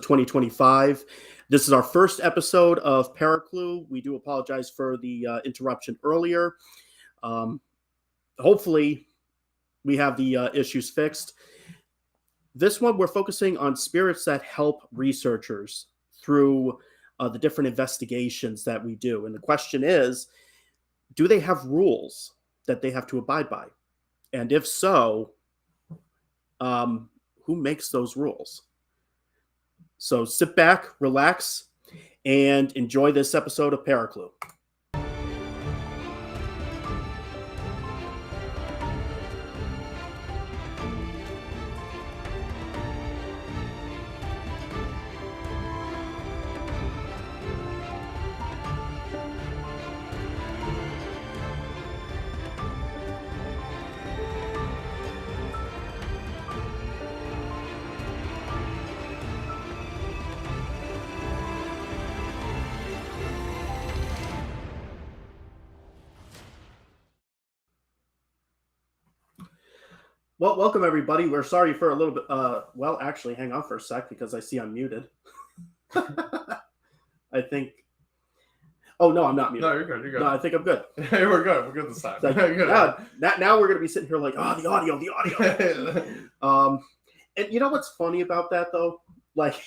2025. This is our first episode of Paraclue. We do apologize for the interruption earlier. Hopefully, we have the issues fixed. This one, we're focusing on spirits that help researchers through the different investigations that we do. And the question is, do they have rules that they have to abide by? And if so, who makes those rules? So sit back, relax, and enjoy this episode of Paraclue. Well, welcome everybody. We're sorry for a little bit. Well, actually, hang on for a sec because I see I'm muted. I think. Oh no, I'm not muted. No, you're good. You're good. No, I think I'm good. Hey, we're good. We're good this time. Like, now we're gonna be sitting here like, oh, the audio. And you know what's funny about that though? Like,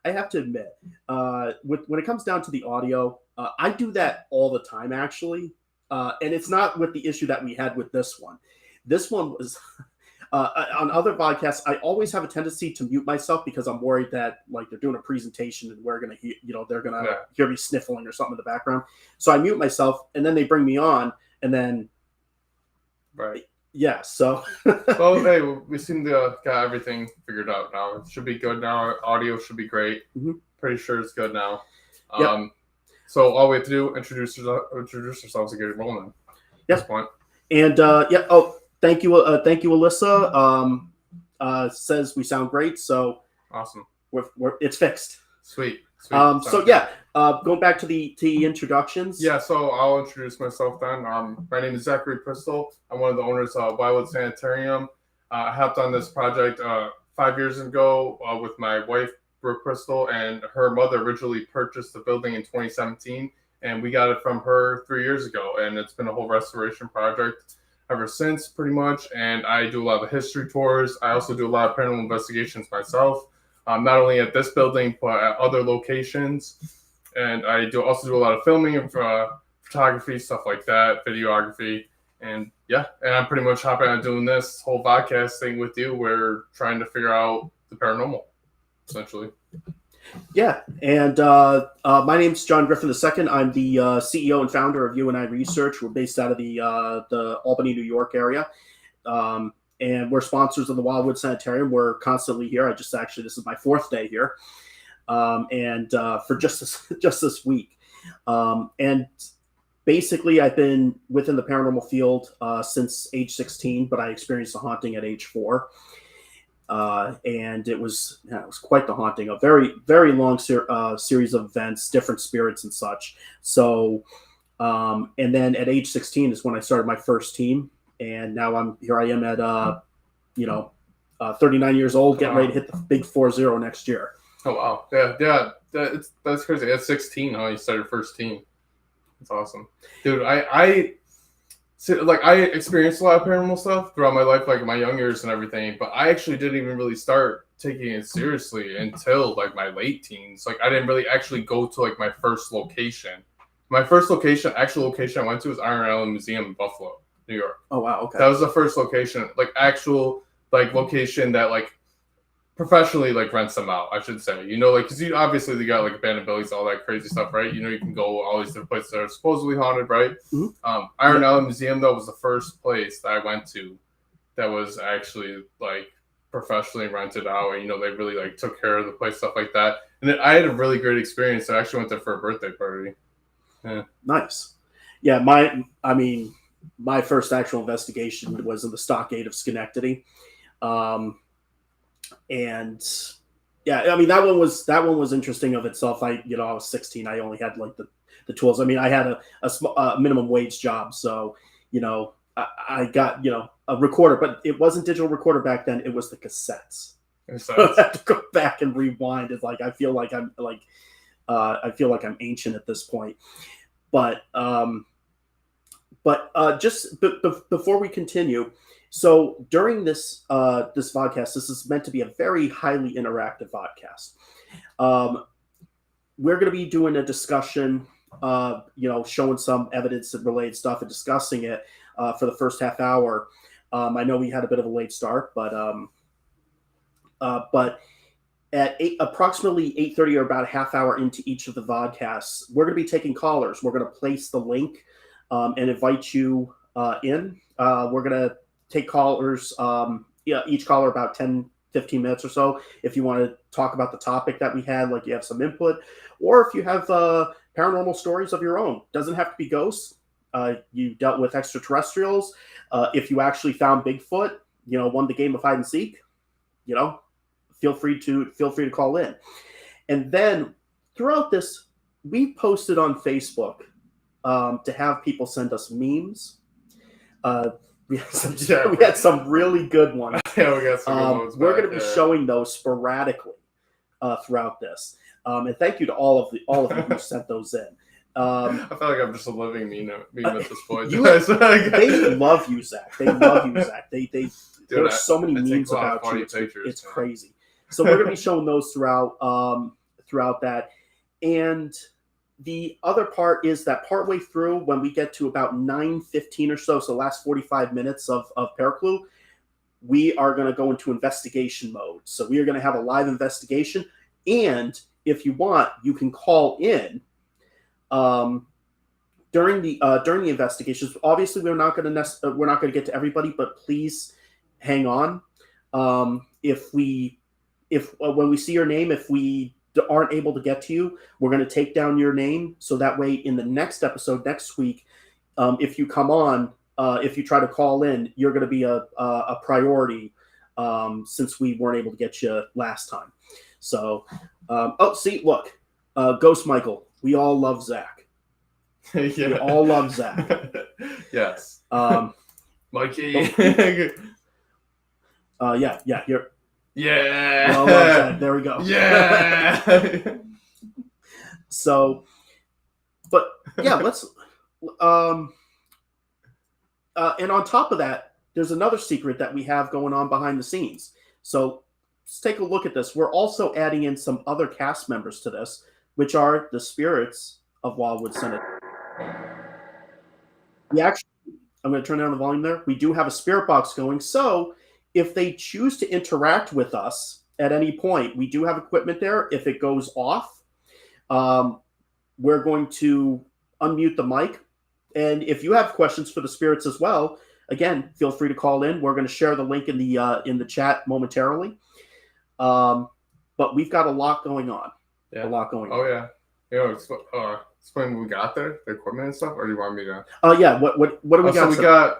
I have to admit, when it comes down to the audio, I do that all the time actually, and it's not with the issue that we had with this one. This one was. On other podcasts, I always have a tendency to mute myself because I'm worried that like they're doing a presentation and we're gonna hear, they're gonna hear me sniffling or something in the background. So I mute myself, and then they bring me on, and then yeah. So well, hey, we seem to got everything figured out now. It should be good now. Our audio should be great. Mm-hmm. Pretty sure it's good now. Yep. So all we have to do introduce ourselves and get it rolling. At this point. And yeah. Oh. Thank you, Alyssa. Says we sound great, so awesome. It's fixed. Sweet. So yeah, going back to the introductions. Yeah, so I'll introduce myself then. My name is Zachary Pistol. I'm one of the owners of Wildwood Sanitarium. I helped on this project 5 years ago with my wife, Brooke Pistol, and her mother originally purchased the building in 2017, and we got it from her 3 years ago, and it's been a whole restoration project ever since, pretty much. And I do a lot of history tours. I also do a lot of paranormal investigations myself, not only at this building but at other locations. And I also do a lot of filming of photography, stuff like that, videography. And yeah, and I'm pretty much hopping on doing this whole podcast thing with you. We're trying to figure out the paranormal, essentially. Yeah, and my name's John Griffin II. I'm the CEO and founder of UNI Research. We're based out of the Albany, New York area, and we're sponsors of the Wildwood Sanitarium. We're constantly here. This is my fourth day here, and for just this week, and basically I've been within the paranormal field since age 16, but I experienced a haunting at age 4. And it was quite the haunting, a very, very long series of events, different spirits and such. So, and then at age 16 is when I started my first team, and now I am at 39 years old, getting ready to hit the big 40 next year. Oh wow, yeah, that's crazy. At 16, you started first team. That's awesome, dude. I experienced a lot of paranormal stuff throughout my life, like my young years and everything, but I actually didn't even really start taking it seriously until like my late teens. Like I didn't really actually go to like my first location. My first actual location I went to was Iron Island Museum in Buffalo, New York. Oh wow, okay. That was the first location, like actual like location that like professionally like rents them out, I should say. Because you obviously they got like abandoned buildings, all that crazy stuff, right? You can go all these different places that are supposedly haunted, right? Mm-hmm. Iron Island Museum though was the first place that I went to that was actually like professionally rented out, and they really like took care of the place, stuff like that. And then I had a really great experience. I actually went there for a birthday party. Yeah. Nice. Yeah, my first actual investigation was in the Stockade of Schenectady. And yeah, that one was interesting of itself. I was 16. I only had like the tools. I had a minimum wage job. So, I got, a recorder, but it wasn't digital recorder back then. It was the cassettes. So I have to go back and rewind. It's like I feel like I'm ancient at this point. But before we continue, so during this podcast, this is meant to be a very highly interactive podcast. Um, we're going to be doing a discussion, showing some evidence and related stuff and discussing it for the first half hour. I know we had a bit of a late start, but at approximately 8:30 or about a half hour into each of the vodcasts, we're going to be taking callers. We're going to place the link and invite you in. We're going to take callers, each caller about 10, 15 minutes or so. If you want to talk about the topic that we had, like you have some input, or if you have paranormal stories of your own, doesn't have to be ghosts. You dealt with extraterrestrials. If you actually found Bigfoot, won the game of hide and seek, feel free to call in. And then throughout this, we posted on Facebook to have people send us memes. We had some really good ones. Yeah, we got some good ones. We're going to be showing those sporadically throughout this. And thank you to all of you who sent those in. I feel like I'm just a living meme at this point. They love you, Zach. They love you, Zach. There are so many memes about you. It's crazy. So we're going to be showing those throughout that. And the other part is that partway through, when we get to about 9:15 or so last 45 minutes of Paraclue, we are going to go into investigation mode. So we are going to have a live investigation. And if you want, you can call in during the investigations. Obviously, we're not going to get to everybody, but please hang on. When we see your name, if we aren't able to get to you, we're going to take down your name, so that way in the next episode next week, if you come on, if you try to call in, you're going to be a priority, since we weren't able to get you last time. So, look, Ghost Michael, we all love Zach. Yeah. We all love Zach. Yes. Mikey. Yeah, you're. Yeah. We all love Zach. There we go. Yeah. So, but yeah, let's. And on top of that, there's another secret that we have going on behind the scenes. So let's take a look at this. We're also adding in some other cast members to this, which are the spirits of Wildwood Senate. I'm going to turn down the volume there. We do have a spirit box going. So if they choose to interact with us at any point, we do have equipment there. If it goes off, we're going to unmute the mic. And if you have questions for the spirits as well, again, feel free to call in. We're going to share the link in the chat momentarily. But we've got a lot going on. Yeah. A lot going on. Oh, yeah. Explain what we got there, the equipment and stuff, or do you want me to? Yeah. What do we got? So we got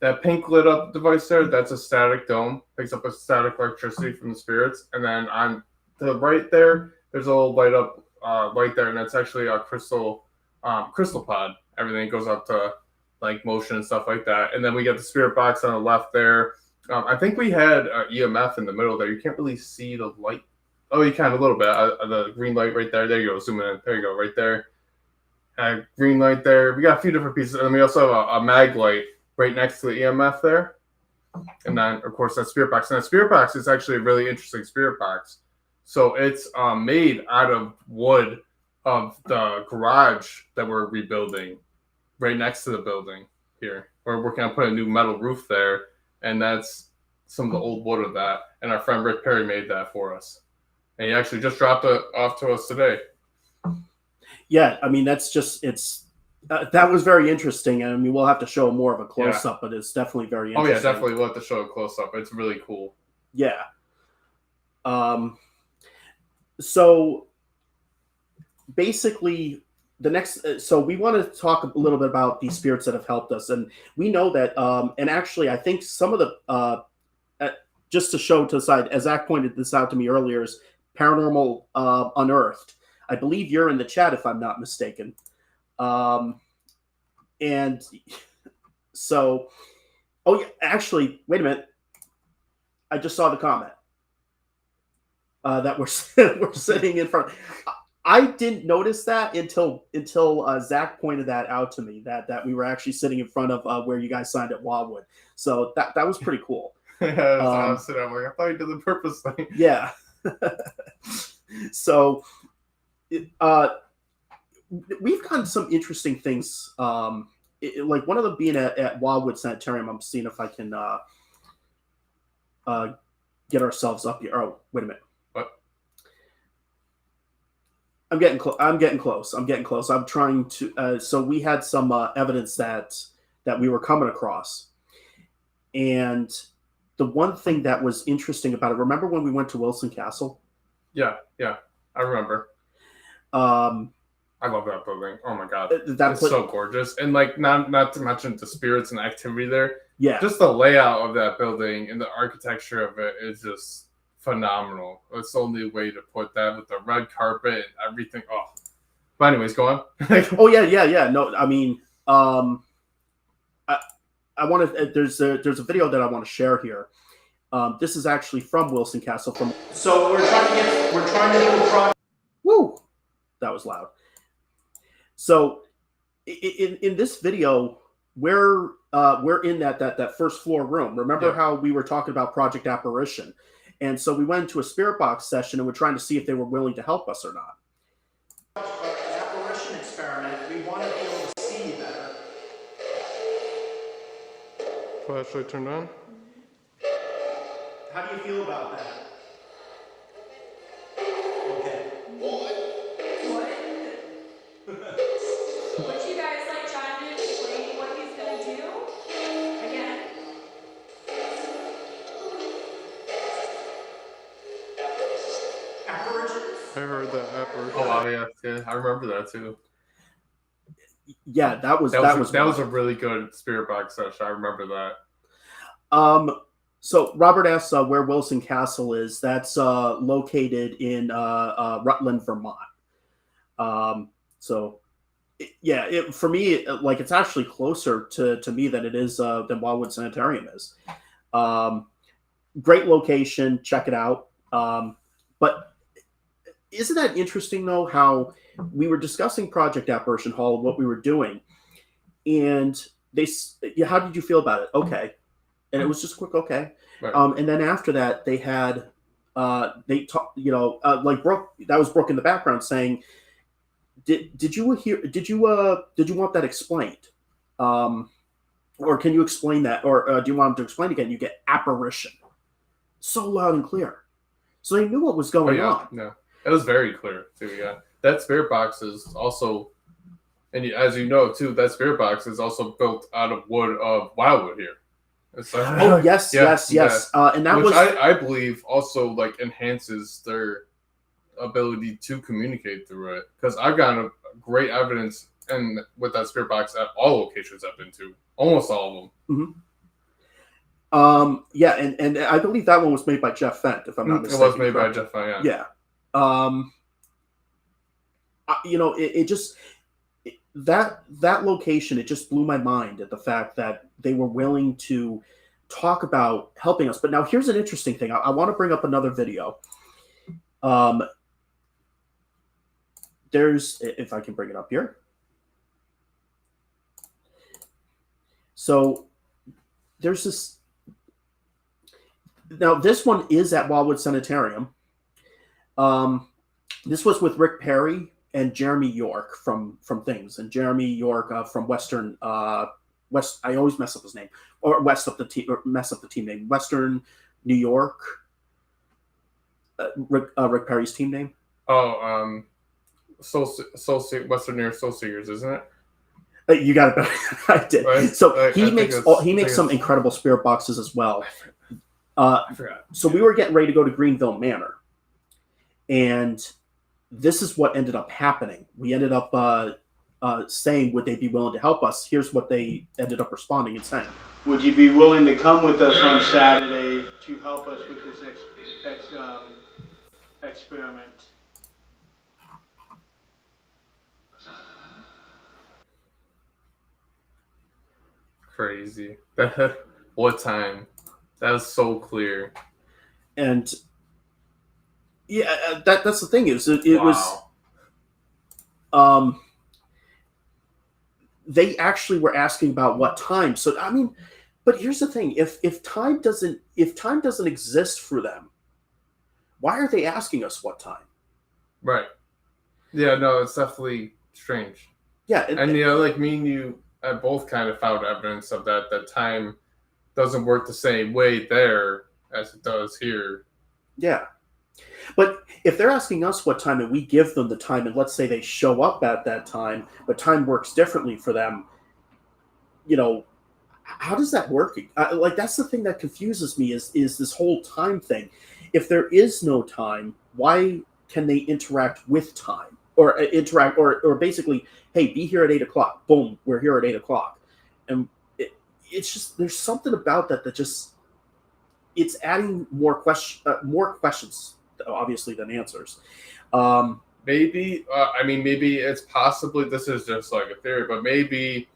that pink lit up device there. That's a static dome. Picks up a static electricity from the spirits, and then on the right there, there's a little light up right there, and that's actually a crystal pod. Everything goes up to like motion and stuff like that. And then we got the spirit box on the left there. I think we had EMF in the middle there. You can't really see the light. Oh, you can a little bit. The green light right there. There you go. Zoom in. There you go. Right there. Green light there. We got a few different pieces. And then we also have a mag light right next to the EMF there. And then, of course, that spirit box. And that spirit box is actually a really interesting spirit box. So it's made out of wood of the garage that we're rebuilding right next to the building here. We're working on putting a new metal roof there. And that's some of the old wood of that. And our friend Rick Perry made that for us. And he actually just dropped it off to us today. Yeah, I mean, that's just, that was very interesting. I mean, we'll have to show more of a close-up, but it's definitely very interesting. Oh, yeah, definitely. We'll have to show a close-up. It's really cool. Yeah. So basically, so we want to talk a little bit about these spirits that have helped us. And we know that, and actually, I think some of the, just to show to the side, as Zach pointed this out to me earlier, is Paranormal Unearthed. I believe you're in the chat, if I'm not mistaken. And so, oh yeah, actually, wait a minute. I just saw the comment. that we're sitting in front. I didn't notice that until Zach pointed that out to me that we were actually sitting in front of where you guys signed at Wildwood. So that was pretty cool. Yeah, it's opposite. I'm like, I thought you did it purposely. Yeah. So we've gotten some interesting things. Like one of them being at Wildwood Sanitarium. I'm seeing if I can get ourselves up here. Oh, wait a minute. What? I'm getting close. I'm getting close. I'm trying to. So we had some evidence that we were coming across, and the one thing that was interesting about it. Remember when we went to Wilson Castle? Yeah, I remember. I love that building. Oh my god, it's so gorgeous, and like not to mention the spirits and activity there. Yeah, just the layout of that building and the architecture of it is just phenomenal. It's the only way to put that, with the red carpet and everything. Oh, but anyways, go on. Oh yeah. No, I mean, I want to. There's a video that I want to share here. This is actually from Wilson Castle. So we're trying to do a project. Woo, that was loud. So in this video, we're in that first floor room. Remember how we were talking about Project Apparition, and so we went into a spirit box session and we're trying to see if they were willing to help us or not. An apparition experiment. We want to be able to see better. Flashlight turned on. How do you feel about that? Okay. What? Would you guys like John to explain what he's gonna do? Again? Apparitions. I heard that apparition. Oh wow, yeah, I remember that too. Yeah, that was a really good spirit box session. I remember that. So Robert asks where Wilson Castle is. That's located in Rutland, Vermont. So for me, like it's actually closer to me than it is than Wildwood Sanitarium is. Great location. Check it out. But isn't that interesting though? How we were discussing Project Apparition Hall and what we were doing, and how did you feel about it? Okay. And it was just quick, okay. Right. And then after that, they had like Brooke. That was Brooke in the background saying, "Did you want that explained, or can you explain that, or do you want them to explain again?" You get apparition, so loud and clear, so they knew what was going on. No, it was very clear too. Yeah, that spirit box is also, and as you know too, that spirit box is also built out of wood of Wildwood here. Oh yes. And that which was I believe also like enhances their ability to communicate through it, because I've gotten a great evidence and with that spirit box at all locations I've been to, almost all of them. Mm-hmm. Yeah, and I believe that one was made by Jeff Fent, if I'm not mistaken. It was made by Jeff Fent. Yeah. It just. That location, it just blew my mind at the fact that they were willing to talk about helping us. But now here's an interesting thing. I want to bring up another video. There's, if I can bring it up here. So there's this. Now this one is at Wildwood Sanitarium. This was with Rick Perry and Jeremy York from Things, and Jeremy York from Western West. I always mess up his name, or mess up the team name. Western New York. Rick Perry's team name. Oh, Western New York Soul Seekers, isn't it? You got it. I did. Right? So he makes some incredible spirit boxes as well. I forgot. So we were getting ready to go to Greenville Manor, and this is what ended up happening. We ended up saying, would they be willing to help us? Here's what they ended up responding and saying. Would you be willing to come with us on Saturday to help us with this experiment? Crazy. What time? That was so clear. And Yeah, that's the thing is it was Wow. um, they actually were asking about what time. So I mean, but here's the thing: if time doesn't exist for them, why are they asking us what time? Right. Yeah, no, it's definitely strange. Yeah, And like me and you have both kind of found evidence of that. That time doesn't work the same way there as it does here. yeah. But if they're asking us what time and we give them the time, and let's say they show up at that time, but time works differently for them, you know, how does that work? Like that's the thing that confuses me is this whole time thing. If there is no time, why can they interact with time or interact or basically, hey, be here at 8 o'clock. Boom, we're here at 8 o'clock, and it's just there's something about that that just it's adding more questions obviously than answers. Um, Maybe, I mean, maybe it's possibly this is just like a theory, but maybe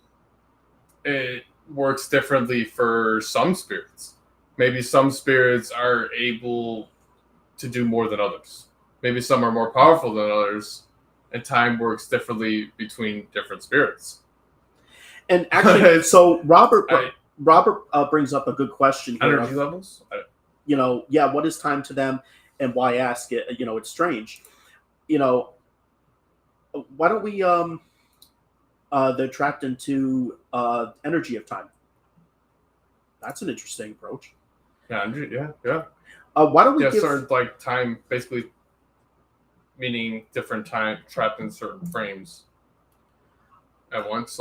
it works differently for some spirits. Maybe some spirits are able to do more than others. Maybe some are more powerful than others, and time works differently between different spirits. and actually, It's so Robert I, Robert brings up a good question here. energy levels. Yeah, what is time to them, and why ask it? It's strange. You know, why don't we? They're trapped into energy of time. That's an interesting approach. Yeah, energy. Yeah, yeah, Why don't we yeah. give? Certain like time, basically meaning different time trapped in certain frames at once.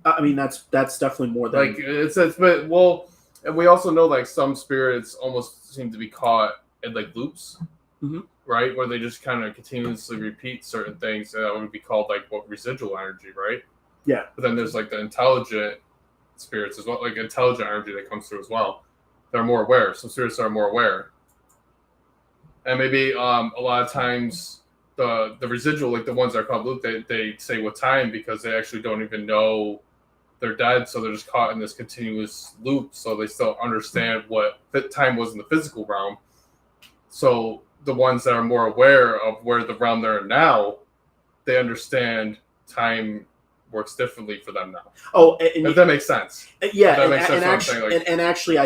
I mean, that's definitely more than. Like it's but well, and we also know like some spirits almost seem to be caught in like loops, Mhm. right? Where they just kind of continuously repeat certain things, and that would be called like what residual energy, right? Yeah. But then there's like the intelligent spirits as well, like intelligent energy that comes through as well. They're more aware. Some spirits are more aware, and maybe a lot of times the residual, like the ones that are called loop, they say with time because they actually don't even know they're dead, so they're just caught in this continuous loop. So they still understand what time was in the physical realm. So the ones that are more aware of where the realm they're in now, they understand time works differently for them now. Oh, If that makes sense. yeah, If that makes sense. What I'm saying, like, and actually,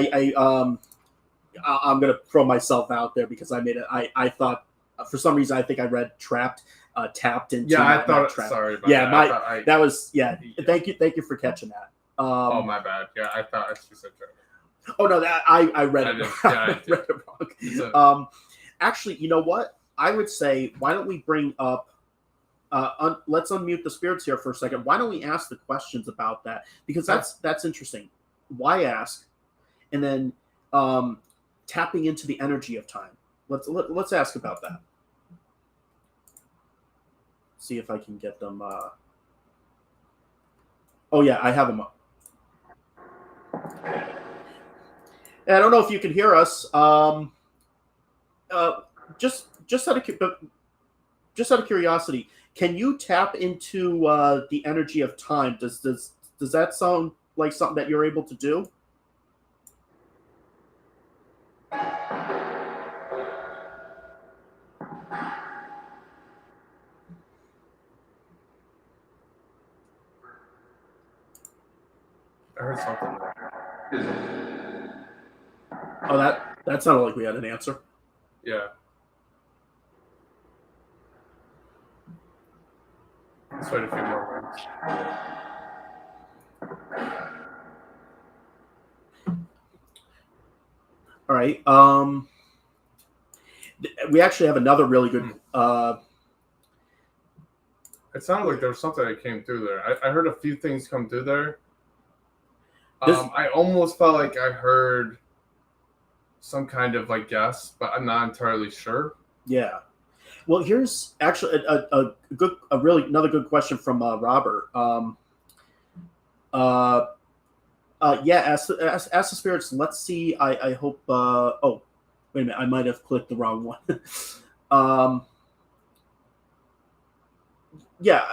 I'm gonna throw myself out there because I made it. I thought for some reason I think I read trapped, tapped into. yeah, I not thought. trapped. Sorry about Yeah, that. my I thought that was yeah. yeah. Thank you for catching that. Oh my bad. Yeah, I thought I said trapped. Oh no, that I read it. Yeah, I read it wrong. Actually, you know what? I would say why don't we bring up. Let's unmute the spirits here for a second. Why don't we ask the questions about that? Because that's interesting. Why ask, and then tapping into the energy of time. Let's ask about that. See if I can get them. Oh yeah, I have them up. And I don't know if you can hear us. Uh, just out of just out of curiosity, can you tap into the energy of time? Does that sound like something that you're able to do? I heard something. Oh, that sounded like we had an answer. Yeah. Let's wait a few more minutes. All right. We actually have another really good. It sounded like there was something that came through there. I heard a few things come through there. This- I almost felt like I heard some kind of like guess, but I'm not entirely sure. Yeah. Well, here's actually a really another good question from Robert. Yeah, ask the spirits. Let's see. I hope. Oh, wait a minute. I might have clicked the wrong one. Yeah.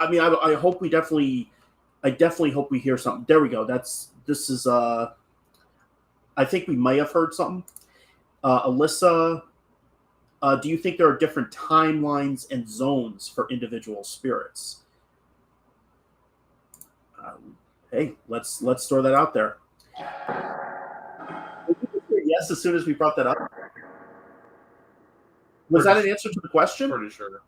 I mean, I hope we definitely. I definitely hope we hear something. There we go. This is. I think we may have heard something. Alyssa, do you think there are different timelines and zones for individual spirits? Hey, let's throw that out there. Yes, as soon as we brought that up. Was that an answer to the question? Pretty sure.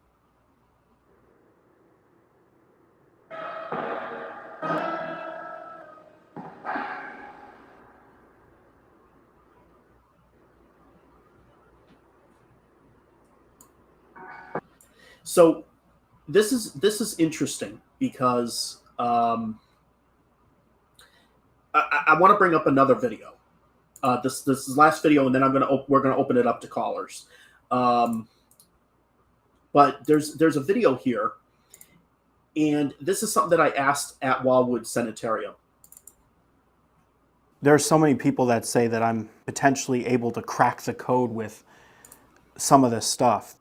So this is interesting because I want to bring up another video. This is last video, and then we're gonna open it up to callers. But there's a video here, and this is something that I asked at Wildwood Sanitarium. There are so many people that say that I'm potentially able to crack the code with some of this stuff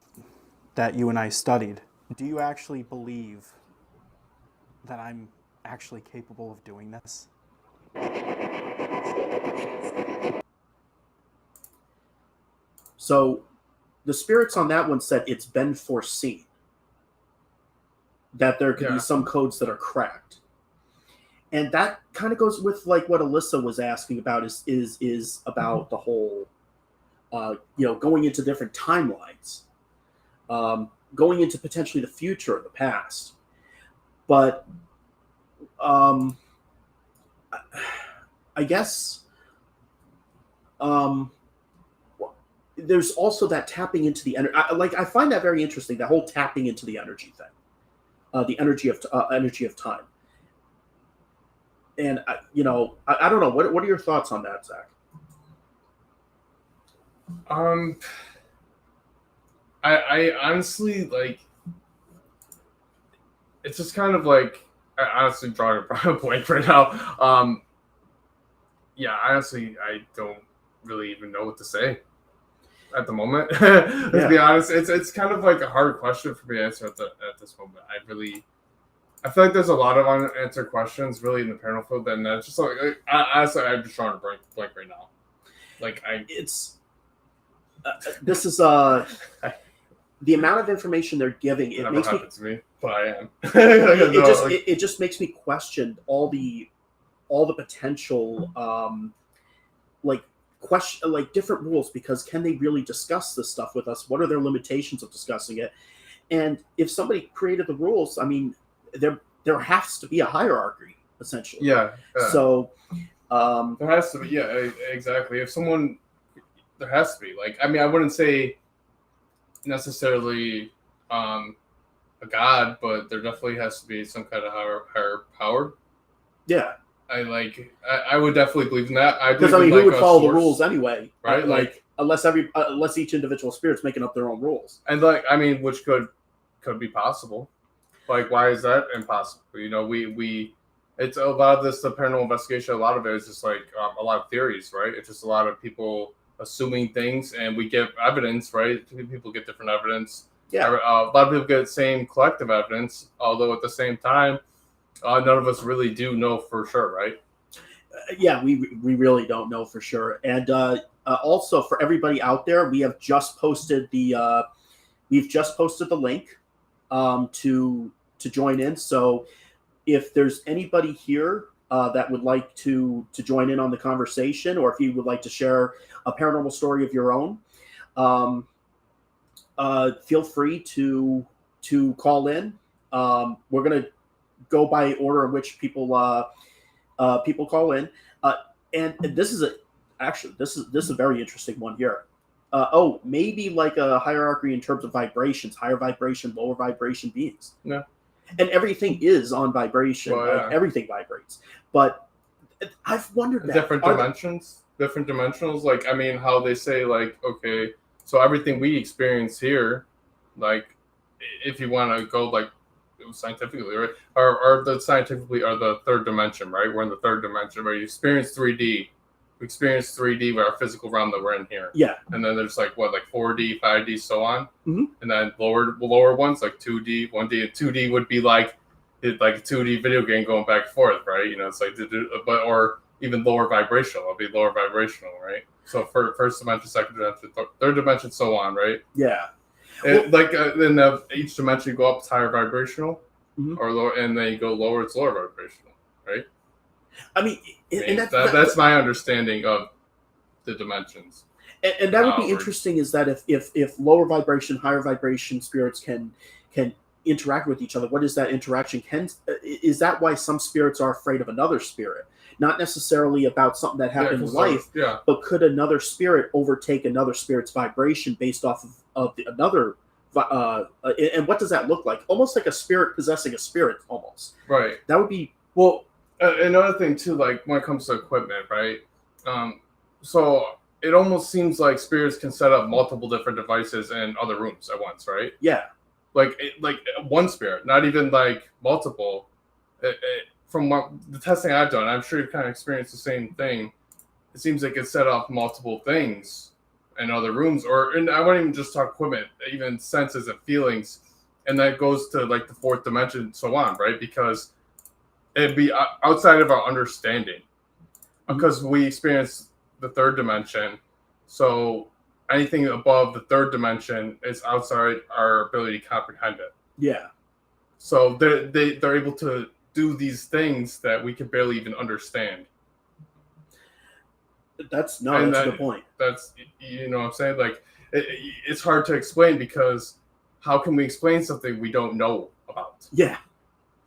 that you and I studied. Do you actually believe that I'm actually capable of doing this? So the spirits on that one said it's been foreseen that there could be some codes that are cracked. And that kind of goes with like what Alyssa was asking about is about the whole, going into different timelines, going into potentially the future or the past. But I guess there's also that tapping into the energy. I find that very interesting. That whole tapping into the energy thing, the energy of time. And I don't know. What are your thoughts on that, Zach? I honestly like. It's just kind of like I honestly drawing a blank right now. Yeah, honestly, I don't really even know what to say at the moment. To be honest, it's kind of like a hard question for me to answer at this moment. I feel like there's a lot of unanswered questions really in the paranormal field, and it's just like honestly, I'm just drawing a blank right now. This is the amount of information they're giving. It never makes happened to me, but I am. it just makes me question all the potential different rules, because can they really discuss this stuff with us? What are their limitations of discussing it? And if somebody created the rules, I mean, there has to be a hierarchy, essentially. Yeah. So there has to be. Yeah, exactly. There has to be. Like, I mean, I wouldn't say necessarily a god, but there definitely has to be some kind of higher power. Yeah. I would definitely believe in that. Because I mean, who would follow the rules anyway, right? Like unless each individual spirit's making up their own rules. And which could be possible. Like, why is that impossible? It's a lot of this, the paranormal investigation. A lot of it is just like a lot of theories, right? It's just a lot of people assuming things, and we give evidence, right? People get different evidence. Yeah. A lot of people get the same collective evidence, although at the same time, none of us really do know for sure, right? Yeah, we really don't know for sure. And also for everybody out there, we have just posted the link to join in. So if there's anybody here that would like to join in on the conversation, or if you would like to share a paranormal story of your own, feel free to call in. We're gonna go by order in which people call in, and this is a very interesting one here. Maybe like a hierarchy in terms of vibrations, higher vibration, lower vibration beings. Yeah. And everything is on vibration. Well, yeah. Everything vibrates. But I've wondered that. Different dimensionals. Like, I mean, how they say, like, okay, so everything we experience here, like, if you want to go, like, scientifically, right? Or the third dimension, right? We're in the third dimension where you experience 3D. We experience 3D with our physical realm that we're in here. Yeah. And then there's like 4D, 5D, so on. Mm-hmm. And then lower ones like 2D, 1D, and 2D would be like a 2D video game going back and forth, right? It's like, or even lower vibrational. It'll be lower vibrational, right? So for first dimension, second dimension, third dimension, so on, right? Yeah. In each dimension you go up, it's higher vibrational, Mhm. or lower, and then you go lower, it's lower vibrational, right? I mean, and That's my understanding of the dimensions. And that would be Or- interesting, is that if lower vibration, higher vibration spirits can interact with each other, what is that interaction? Is that why some spirits are afraid of another spirit? Not necessarily about something that happened in life, but could another spirit overtake another spirit's vibration based off of another? And what does that look like? Almost like a spirit possessing a spirit, almost. Right. That would be Well, another thing too, like when it comes to equipment, right? So it almost seems like spirits can set up multiple different devices in other rooms at once, right? yeah. Like one spirit, not even like multiple. From the testing I've done, I'm sure you've kind of experienced the same thing. It seems like it set off multiple things in other rooms, and I wouldn't even just talk equipment, even senses and feelings, and that goes to like the fourth dimension, so on, right? Because it'd be outside of our understanding, because we experience the third dimension, so anything above the third dimension is outside our ability to comprehend it. Yeah. So they're able to do these things that we can barely even understand. That's a good point. That's, you know what I'm saying? Like, it's hard to explain, because how can we explain something we don't know about? Yeah.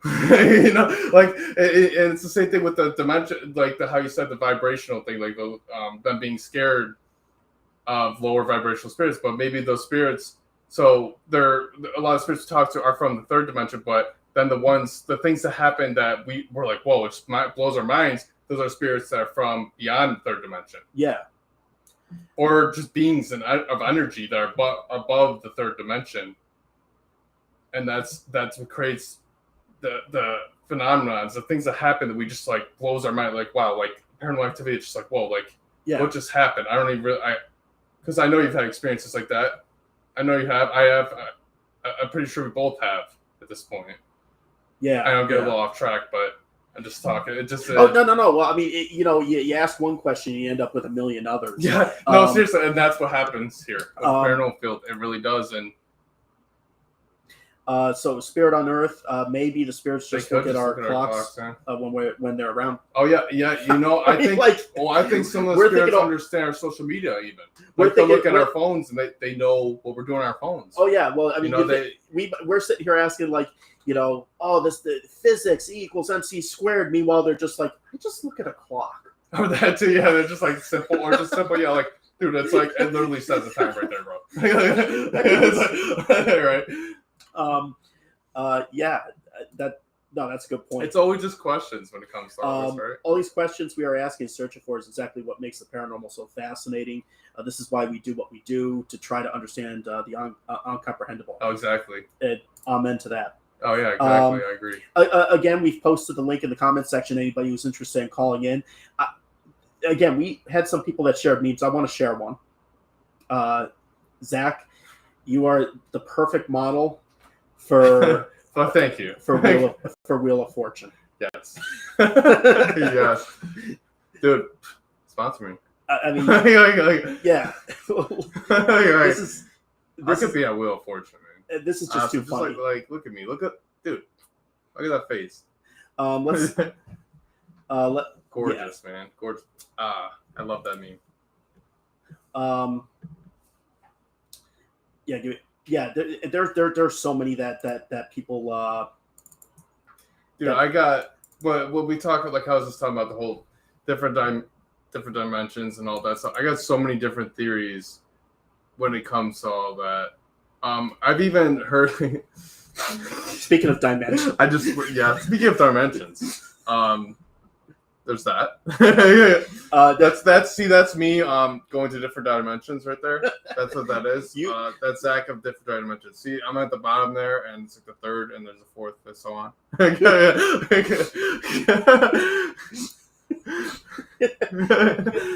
You know, like, and it's the same thing with the dimension, like how you said the vibrational thing, like them being scared of lower vibrational spirits, but maybe those spirits. So a lot of spirits we talk to are from the third dimension, but then the things that happen that we're like, whoa, it blows our minds. Those are spirits that are from beyond the third dimension. Yeah. Or just beings of energy that are above the third dimension. And that's what creates the phenomenons, the things that happen that we just like blows our mind. Like, wow, like paranormal activity, it's just like, whoa, like what just happened? I don't even really, because I know you've had experiences like that. I know you have. I have. I'm pretty sure we both have at this point. Yeah. I don't get a little off track, but I'm just talking. It just. No. Well, I mean, you ask one question, you end up with a million others. Yeah. No, seriously, and that's what happens here. With the paranormal field, it really does, and. So spirit on Earth, maybe the spirits just look at our clocks yeah. when they're around. Oh yeah. You know, I think I think some of the spirits understand our social media even. Like they look at our phones and they know what we're doing on our phones. Oh yeah, well I mean, we're sitting here asking like, the physics E equals MC squared. Meanwhile, they're just like, I just look at a clock. Or that too, yeah. They're just like simple, or just simple, yeah. Like, dude, it's like it literally says the time right there, bro. Right. That's a good point. It's always just questions when it comes to all this, right? All these questions we are asking, searching for, is exactly what makes the paranormal so fascinating. This is why we do what we do, to try to understand the uncomprehendable. Oh, exactly. And amen to that. Oh yeah, exactly. I agree. Again, we've posted the link in the comment section. Anybody who's interested in calling in. Again, we had some people that shared memes. I want to share one. Zach, you are the perfect model for. Well, thank you. For Wheel of Fortune. Yes. Yes. Dude, sponsor me. I mean, yeah. This could be a Wheel of Fortune, man. This is just too funny. Like, look at me. Look at that face. Let's. Gorgeous, man. Gorgeous. I love that meme. Yeah, give it. Yeah, there's so many that people. Dude, I got when we talk like I was just talking about the whole different dimensions and all that stuff. I got so many different theories when it comes to all that. I've even heard. Speaking of dimensions, Speaking of dimensions, there's that. That's me going to different dimensions right there. That's what that is. That's Zach of different dimensions. See, I'm at the bottom there, and it's like the third, and there's a fourth, and so on.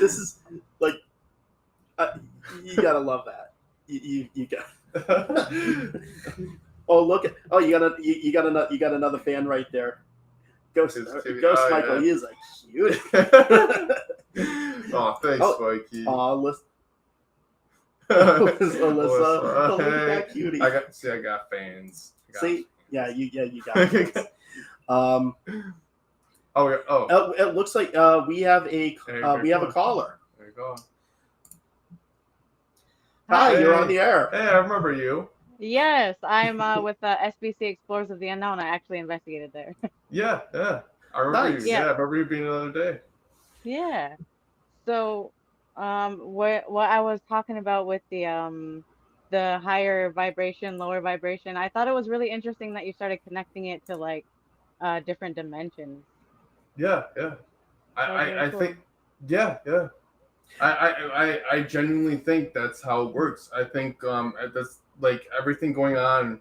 This is like, you gotta love that. You got. Oh look! You got another fan right there. Ghost, His cutie. Ghost Oh, Michael, yeah. he is a cutie. Oh, thanks, Oh, Mikey. Alyssa, Alyssa, look at hey. that cutie. I got fans. See, you got it. Oh, yeah. It looks like we have a caller. There you go. Hi, Hey. you're on the air. Hey, I remember you. Yes, I'm with the SBC Explorers of the Unknown. I actually investigated there. Yeah. I remember Nice. you. Yeah. Yeah, I remember you being the other day. Yeah. So, what I was talking about with the higher vibration, lower vibration, I thought it was really interesting that you started connecting it to like different dimensions. Yeah. That was really I cool. think. Yeah. I genuinely think that's how it works. I think that's like everything going on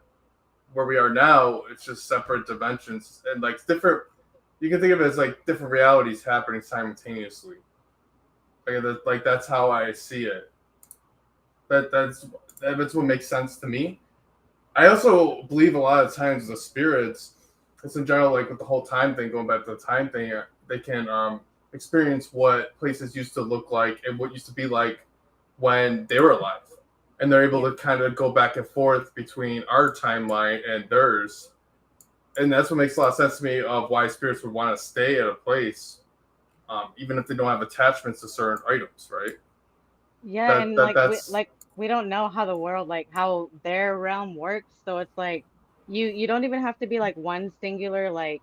where we are now. It's just separate dimensions and like different. You can think of it as like different realities happening simultaneously. That's how I see it. That's what makes sense to me. I also believe a lot of times the spirits, just in general, like with the whole time thing, going back to the time thing, they can experience what places used to look like and what used to be like when they were alive, and they're able to kind of go back and forth between our timeline and theirs, and that's what makes a lot of sense to me of why spirits would want to stay at a place, even if they don't have attachments to certain items, right? Yeah, and like That's we don't know how the world like how their realm works, so it's like you don't even have to be like one singular like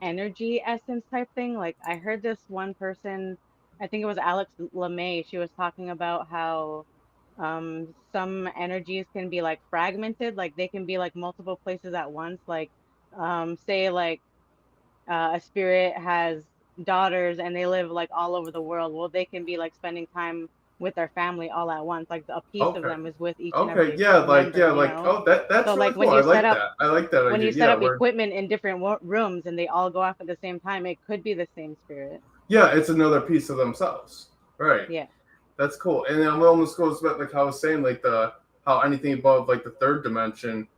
energy essence type thing. Like I heard this one person, I think it was Alex LeMay, she was talking about how some energies can be like fragmented, like they can be like multiple places at once. Like say like a spirit has daughters and they live like all over the world. Well, they can be like spending time with their family all at once. Like a piece of okay. them is with each and Okay, every yeah, member, you like know? oh, that's So really like when cool. I you set like up that. I like that when idea. you set Yeah, up equipment in different rooms and they all go off at the same time, it could be the same spirit. it's another piece of themselves, right? Yeah. That's cool. And it almost goes back like how I was saying, like the how anything above like the third dimension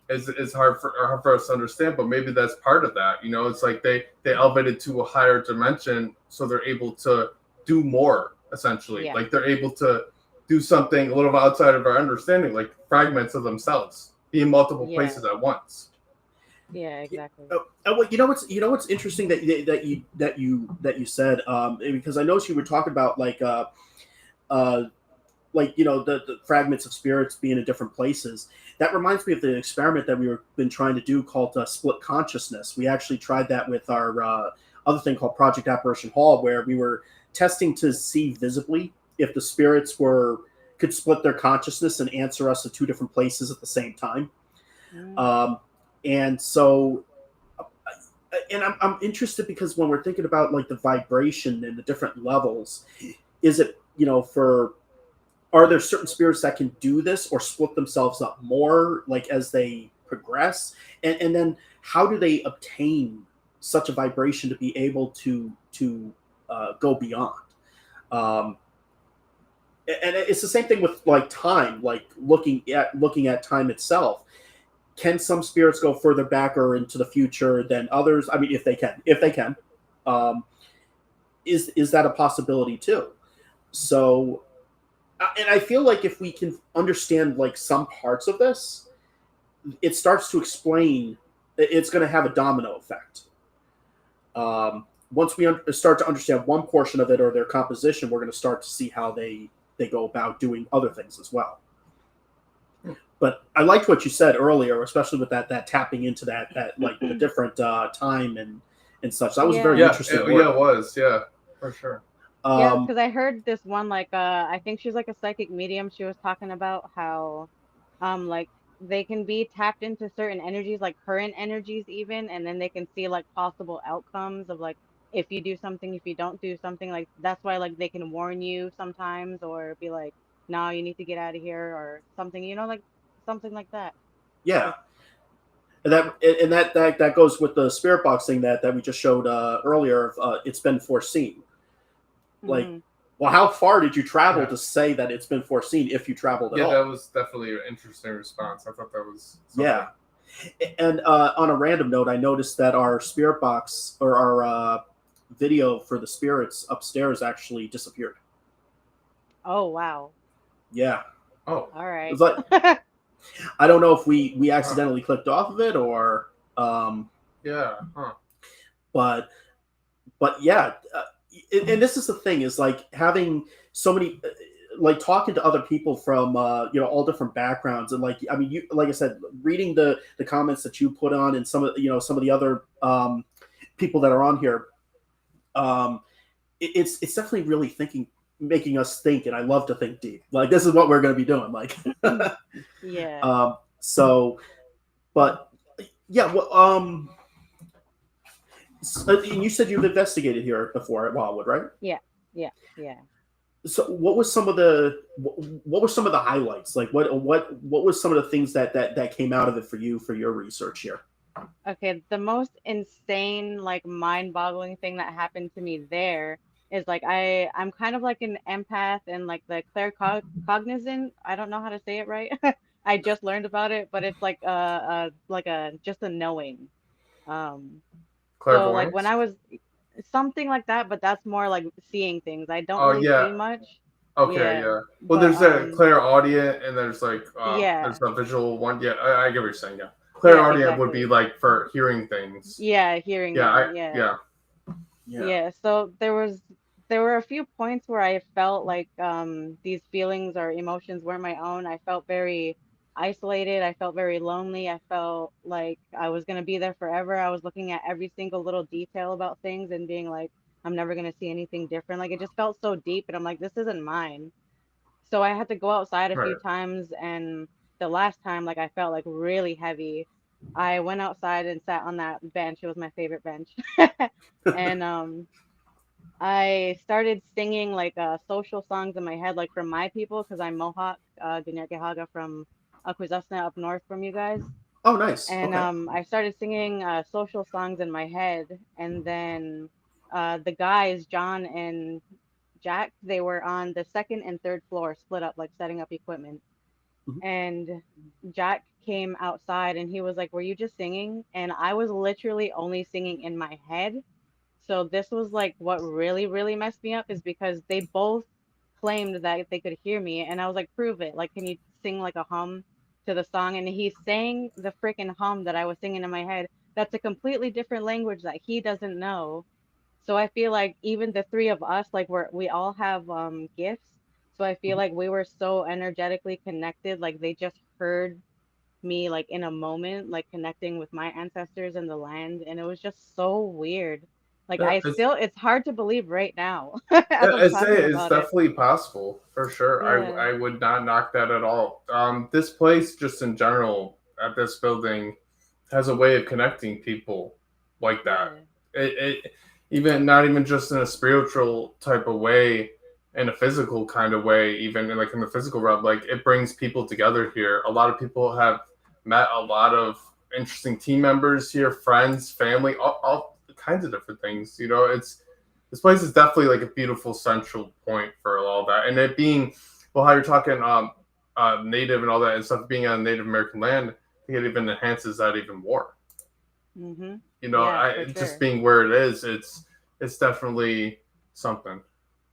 is hard for us to understand, but maybe that's part of that. You know, it's like they elevated to a higher dimension, so they're able to do more. Essentially, Yeah. like they're able to do something a little outside of our understanding, like fragments of themselves, be in multiple Yeah. places at once. Yeah, exactly. Well, what's interesting that you said, because I noticed you were talking about the fragments of spirits being in different places. That reminds me of the experiment that we've been trying to do called split consciousness. We actually tried that with our other thing called Project Apparition Hall, where we were testing to see visibly if the spirits could split their consciousness and answer us at two different places at the same time. Mm. And so, and I'm interested because when we're thinking about like the vibration and the different levels, is it, are there certain spirits that can do this or split themselves up more like as they progress? And then how do they obtain such a vibration to be able to go beyond? And it's the same thing with like time, like looking at time itself. Can some spirits go further back or into the future than others? I mean, if they can, um, is that a possibility too? So, and I feel like if we can understand like some parts of this, it starts to explain. It's going to have a domino effect. Once we start to understand one portion of it or their composition, we're going to start to see how they go about doing other things as well. But I liked what you said earlier, especially with that tapping into that like the different time and such. That was very interesting. It was, yeah, for sure. Yeah, because I heard this one like I think she's like a psychic medium. She was talking about how like they can be tapped into certain energies, like current energies even, and then they can see like possible outcomes of like if you do something, if you don't do something, like that's why like they can warn you sometimes or be like, no, you need to get out of here or something, like something like that. Yeah. And that goes with the spirit box thing that we just showed earlier. It's been foreseen. Like, Mhm. well, how far did you travel to say that it's been foreseen if you traveled at all? Yeah, that was definitely an interesting response. I thought that was something. Yeah. And on a random note, I noticed that our spirit box or our video for the spirits upstairs actually disappeared. Oh wow. Yeah, Oh, All it was right. like I don't know if we huh. accidentally clicked off of it or, Yeah. Huh. but yeah, and this is the thing is like having so many. Like talking to other people from all different backgrounds and like I mean you like I said reading the comments that you put on and some of the other people that are on here it's definitely really making us think, and I love to think deep. Like this is what we're going to be doing. Like, Yeah. so, but yeah, well, and you said you've investigated here before at Wildwood, right? Yeah. Yeah. Yeah. So, what were some of the highlights? Like, what was some of the things that came out of it for you for your research here? Okay, the most insane, like mind-boggling thing that happened to me there is like I'm kind of like an empath and like the claircognizant. I don't know how to say it right. I just learned about it, but it's like a just a knowing. Um, so like when Clairvoyance. I was something like that, but that's more like seeing things. I don't Oh really yeah. see much. Okay. Yeah, Yeah. Well, but there's a clairaudient and there's yeah, there's a visual one. Yeah, I get what you're saying. Yeah. yeah, Clairaudient would be exactly. like for hearing things. Yeah, hearing Yeah. them. Yeah. Yeah. Yeah. Yeah, so there were a few points where I felt like these feelings or emotions weren't my own. I felt very isolated. I felt very lonely. I felt like I was gonna be there forever. I was looking at every single little detail about things and being like, I'm never gonna see anything different. Like it just felt so deep, and I'm like, this isn't mine. So I had to go outside a few Right. times, and the last time, like I felt like really heavy. I went outside and sat on that bench. It was my favorite bench. And I started singing like social songs in my head, like from my people, because I'm Mohawk, Ganyakehaga from Akwesasne up north from you guys. Oh, nice. And Okay. I started singing social songs in my head. And then the guys, John and Jack, they were on the second and third floor, split up, like setting up equipment. Mhm. And Jack came outside and he was like, were you just singing? And I was literally only singing in my head. So this was like what really, really messed me up is because they both claimed that they could hear me, and I was like, prove it. Like, can you sing like a hum to the song? And he sang the freaking hum that I was singing in my head. That's a completely different language that he doesn't know. So I feel like even the three of us, like we all have gifts. So I feel Mhm. like we were so energetically connected, like they just heard me like in a moment, like connecting with my ancestors and the land, and it was just so weird. Like Yeah. I still, it's hard to believe right now as Yeah, I'm I'd say talking it's about it. definitely possible for sure. Yeah, I would not knock that at all. This place, just in general, at this building, has a way of connecting people like that. yeah, It even not even just in a spiritual type of way, in a physical kind of way, even like in the physical realm. Like it brings people together here. A lot of people have met a lot of interesting team members here, friends, family, all kinds of different things. You know, it's this place is definitely like a beautiful central point for all that, and it being well, how you're talking native and all that and stuff being on Native American land, I think it even enhances that even more. mm-hmm. You know, Yeah, for I just sure. being where it is, it's definitely something.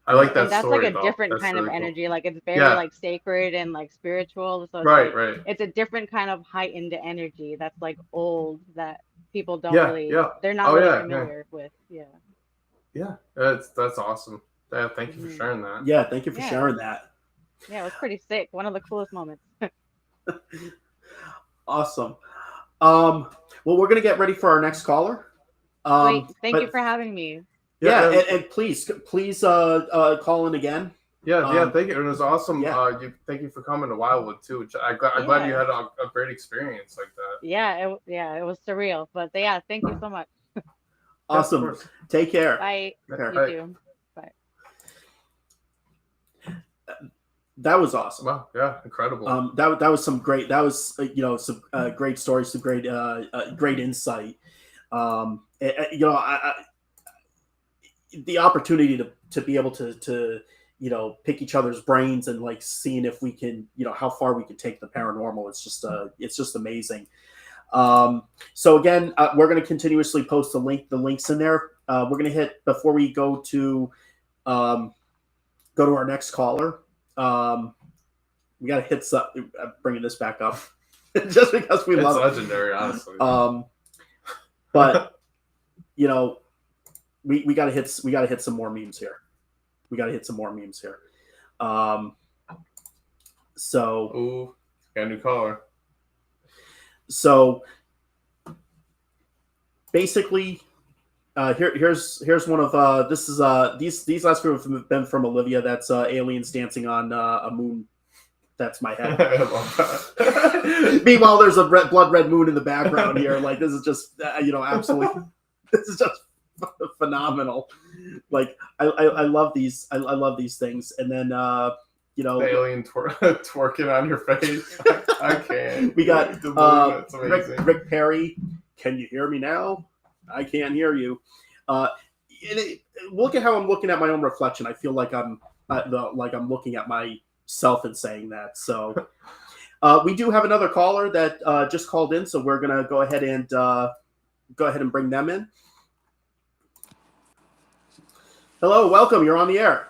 I Yeah. like And that that's like story a though. different That's kind of really cool. energy. Like it's very Yeah, like sacred and like spiritual. So it's right, like right. it's a different kind of heightened energy that's like old that people don't Yeah, really, yeah. they're not Oh really yeah, yeah, familiar with. Yeah. yeah. That's awesome. Yeah, thank you for Hmm. sharing that. Yeah. Thank you for Yeah. sharing that. Yeah, it was pretty sick. One of the coolest moments. Awesome. Um, well, we're gonna get ready for our next caller. Sweet. Thank you But for having me. Yeah, yeah, and please call in again. yeah, yeah. Um, Thank you. It was awesome. yeah, Thank you for coming to Wildwood too. I'm glad you Yeah. had a great experience like that. Yeah, it was surreal. But yeah, thank you so much. Yeah, of awesome. course. Take care. Bye. Yeah, Take care. You right. too. Bye. That was awesome. Wow. Yeah, incredible. That was some great. That was some great stories, some great insight. The opportunity to be able to pick each other's brains and like seeing if we can how far we can take the paranormal. It's just amazing. So again, we're going to continuously post the links in there. We're going to hit before we go to our next caller. We got to hit some. I'm bringing this back up just because we love it. It's legendary, honestly. But you know, we got to hit some more memes here. So Ooh, got a new caller. So basically, here's one of this is these last few have been from Olivia. That's aliens dancing on a moon. That's my head. I love that. Meanwhile, there's a blood red moon in the background here. Like this is just absolutely. This is just phenomenal. Like I love these. I love these things. And then the alien twerking on your face. I can't. We got That's amazing. Rick Perry. Can you hear me now? I can't hear you. Look at how I'm looking at my own reflection. I feel like I'm looking at myself and saying that. So we do have another caller that just called in. So we're gonna go ahead and bring them in. Hello, welcome. You're on the air.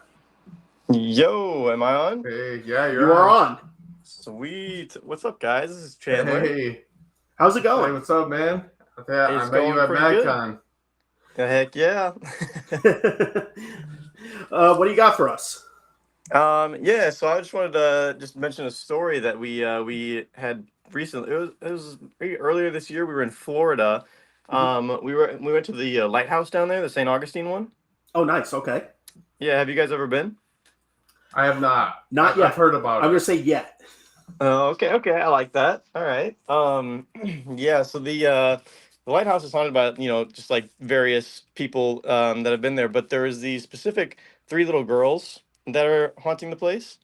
Yo, am I on? Hey, yeah, You are on. Sweet. What's up, guys? This is Chandler. Hey, How's it going? what's up, man? Yeah, It's I met you going at pretty good. MagCon. Heck yeah. What do you got for us? Yeah. So I just wanted to just mention a story that we had recently. It was maybe earlier this year. We were in Florida. We went to the lighthouse down there, the St. Augustine one. Oh, nice. Okay. Yeah. Have you guys ever been? I have not. Not yet. I've heard about I'm it. gonna say yet. Oh, okay. I like that. All right. Yeah. So the lighthouse is haunted by just like various people that have been there, but there is these specific three little girls that are haunting the place,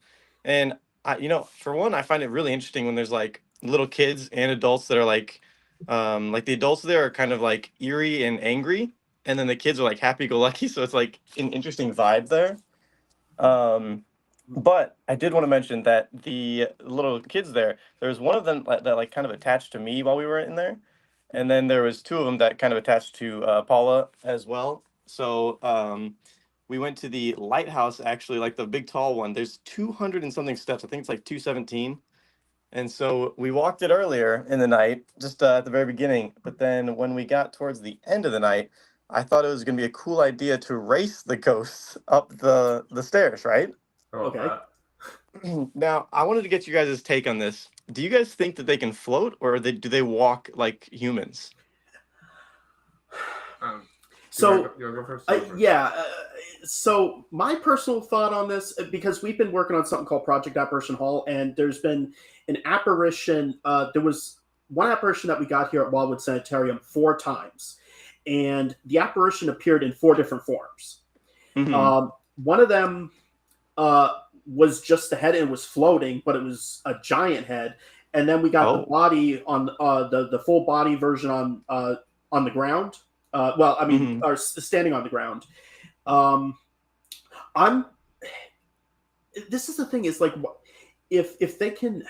and for one, I find it really interesting when there's like little kids and adults that are like the adults there are kind of like eerie and angry, and then the kids are like happy-go-lucky, so it's like an interesting vibe there. But I did want to mention that the little kids there's one of them that like kind of attached to me while we were in there. And then there was two of them that kind of attached to Paula as well. So we went to the lighthouse, actually, like the big tall one. There's 200 and something steps. I think it's like 217. And so we walked it earlier in the night, just at the very beginning. But then when we got towards the end of the night, I thought it was going to be a cool idea to race the ghosts up the stairs, right? Okay. Now, I wanted to get you guys' take on this. Do you guys think that they can float, or do they walk like humans? So you'll go first. yeah. So my personal thought on this, because we've been working on something called Project Apparition Hall, and there's been an apparition. There was one apparition that we got here at Wildwood Sanitarium 4 times, and the apparition appeared in 4 different forms. Mm-hmm. One of them was just the head and was floating, but it was a giant head. And then we got the body on the full body version on the ground. Or standing on the ground. This is the thing, is like, if they can,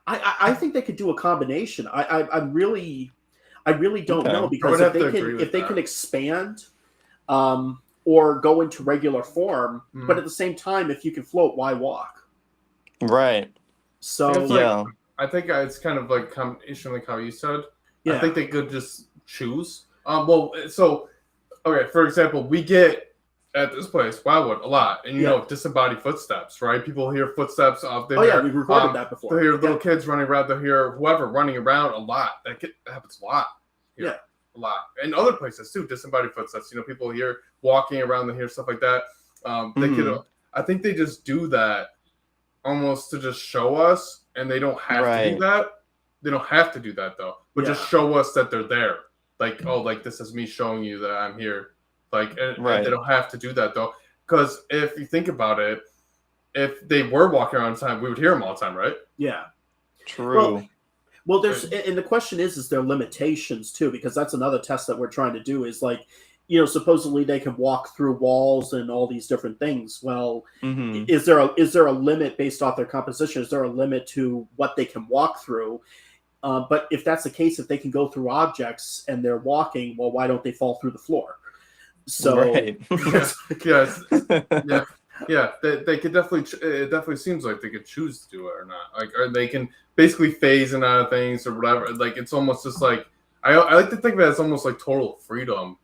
I think they could do a combination. I really don't know, because if they can expand, or go into regular form, but at the same time, if you can float, why walk? Right. So yeah, I think it's kind of like combination, like how you said. Yeah. I think they could just choose. Okay, for example, we get at this place, Wildwood, a lot, and disembodied footsteps, right? People hear footsteps off there. Oh yeah, we've recorded that before. They hear little kids running around. They hear whoever running around a lot. That happens a lot. Yeah. A lot. And other places too, disembodied footsteps. People hear walking around, they hear stuff like that. I think they just do that almost to just show us, and they don't have to do that. They don't have to do that though, but just show us that they're there. Like, oh, like this is me showing you that I'm here. Like, and they don't have to do that though, because if you think about it, if they were walking around all the time, we would hear them all the time, right? Yeah. True. Well, there's, and the question is there limitations too? Because that's another test that we're trying to do, is like, supposedly they can walk through walls and all these different things. Well, is there a limit based off their composition? Is there a limit to what they can walk through? But if that's the case, if they can go through objects and they're walking, well, why don't they fall through the floor? So Right. Yes. Yeah. Yeah, they could definitely. It definitely seems like they could choose to do it or not. Like, or they can basically phase in out of things or whatever. Like, it's almost just like I like to think of it as almost like total freedom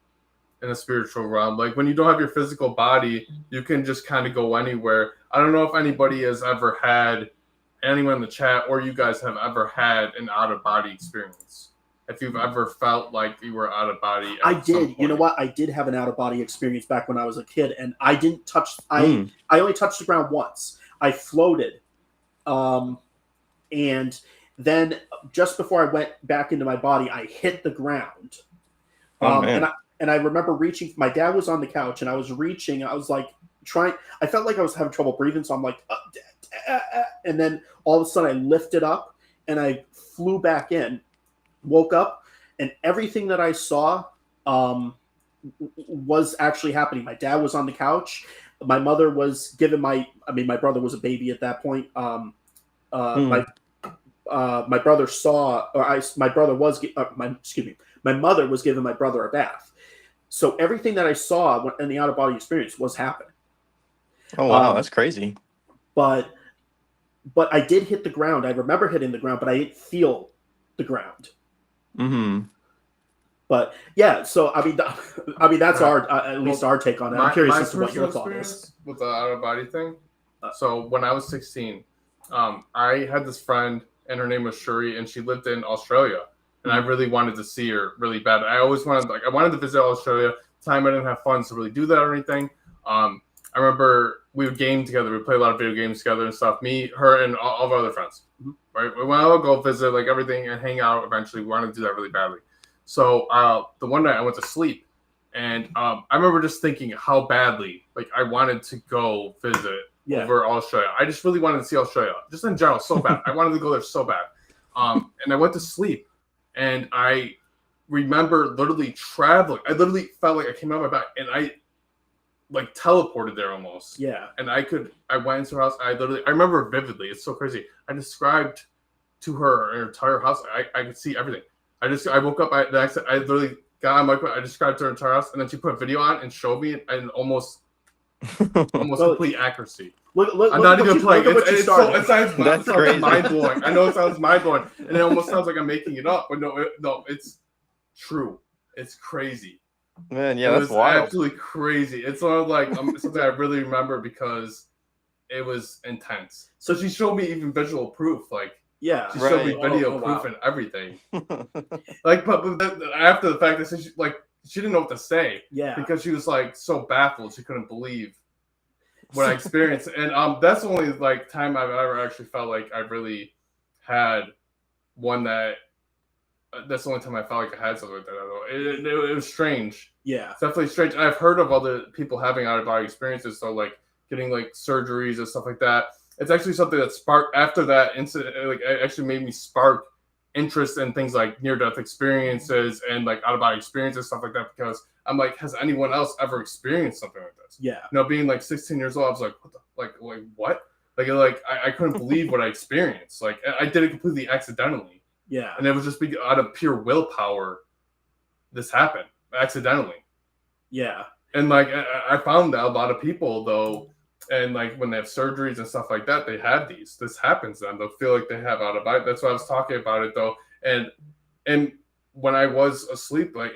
in a spiritual realm. Like when you don't have your physical body, you can just kind of go anywhere. I don't know if anybody has ever had, anyone in the chat or you guys have ever had an out of body experience. If you've ever felt like you were out of body, I did. You know what? I did have an out of body experience back when I was a kid, and I didn't touch. I only touched the ground once. I floated, and then just before I went back into my body, I hit the ground. And I remember reaching. My dad was on the couch, and I was reaching. I was like trying. I felt like I was having trouble breathing, so I'm like, and then all of a sudden I lifted up and I flew back in. Woke up, and everything that I saw was actually happening. My dad was on the couch. My mother was giving my brother was a baby at that point. My brother saw, my brother was, my mother was giving my brother a bath. So everything that I saw in the out of body experience was happening. Oh wow, that's crazy. But I did hit the ground. I remember hitting the ground, but I didn't feel the ground. Mm-hmm. But yeah, so I mean that's our at least our take on it. I'm curious as to what your thought is with the out of body thing. So when I was 16, I had this friend, and her name was Shuri, and she lived in Australia, and I really wanted to see her really bad. I always wanted I wanted to visit Australia. Time I didn't have funds to really do that or anything. I remember we would game together. We play a lot of video games together and stuff. Me, her, and all of our other friends. Right? We went to go visit, like everything, and hang out. Eventually, we wanted to do that really badly. So the one night I went to sleep, and I remember just thinking how badly, like I wanted to go visit over Australia. I just really wanted to see Australia, just in general, so bad. I wanted to go there so bad. And I went to sleep, and I remember literally traveling. I literally felt like I came out of my bed, and I like teleported there almost. Yeah. And I went into her house. I remember vividly. It's so crazy. I described to her entire house. I could see everything. I woke up. I literally got on my. I described her entire house, and then she put a video on and showed me and almost complete accuracy. I'm not even playing. It sounds mind blowing. I know it sounds mind blowing, and it almost sounds like I'm making it up, but no, it's true. It's crazy. Man, yeah, that's wild. Absolutely crazy. It's sort of like something I really remember because it was intense. So she showed me even visual proof, like. Yeah, she showed me video proof and everything. Like, but after the fact, she didn't know what to say. Yeah, because she was like so baffled, she couldn't believe what I experienced. And that's the only like time I've ever actually felt like I really had one that. That's the only time I felt like I had something like that. It was strange. Yeah, it's definitely strange. I've heard of other people having out of body experiences, so like getting like surgeries and stuff like that. It's actually something that sparked after that incident. Like, it actually made me spark interest in things like near-death experiences and like out-of-body experiences, stuff like that. Because I'm like, has anyone else ever experienced something like this? Yeah. You know, being like 16 years old, I was like, what the, what? Like I couldn't believe what I experienced. Like, I did it completely accidentally. Yeah. And it was just out of pure willpower. This happened accidentally. Yeah. And like I found that a lot of people though. And like when they have surgeries and stuff like that, they have these. This happens to them. They'll feel like they have out of body. That's why I was talking about it though. And when I was asleep, like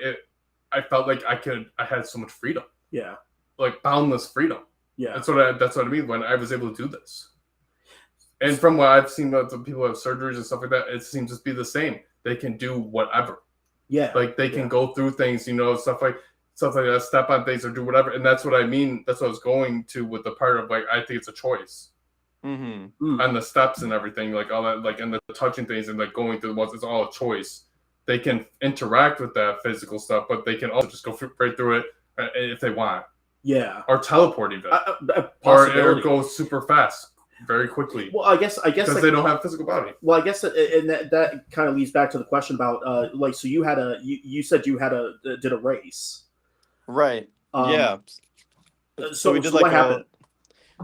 I felt like I had so much freedom. Yeah. Like boundless freedom. Yeah. That's what I mean when I was able to do this. And from what I've seen, the people who have surgeries and stuff like that, it seems to be the same. They can do whatever. Yeah. Like they can go through things, stuff like that, step on things or do whatever. And that's what I mean. That's what I was going to with the part of like, I think it's a choice. Mm-hmm. And the steps and everything, like all that, like, and the touching things and like going through the ones, it's all a choice. They can interact with that physical stuff, but they can also just go right through it if they want. Yeah. Or teleport even. Or go super fast. Very quickly. Well, I guess because they don't have a physical body. Well, I guess that kind of leads back to the question about like, so you had you said you did a race. Right. Yeah. So we did what happened?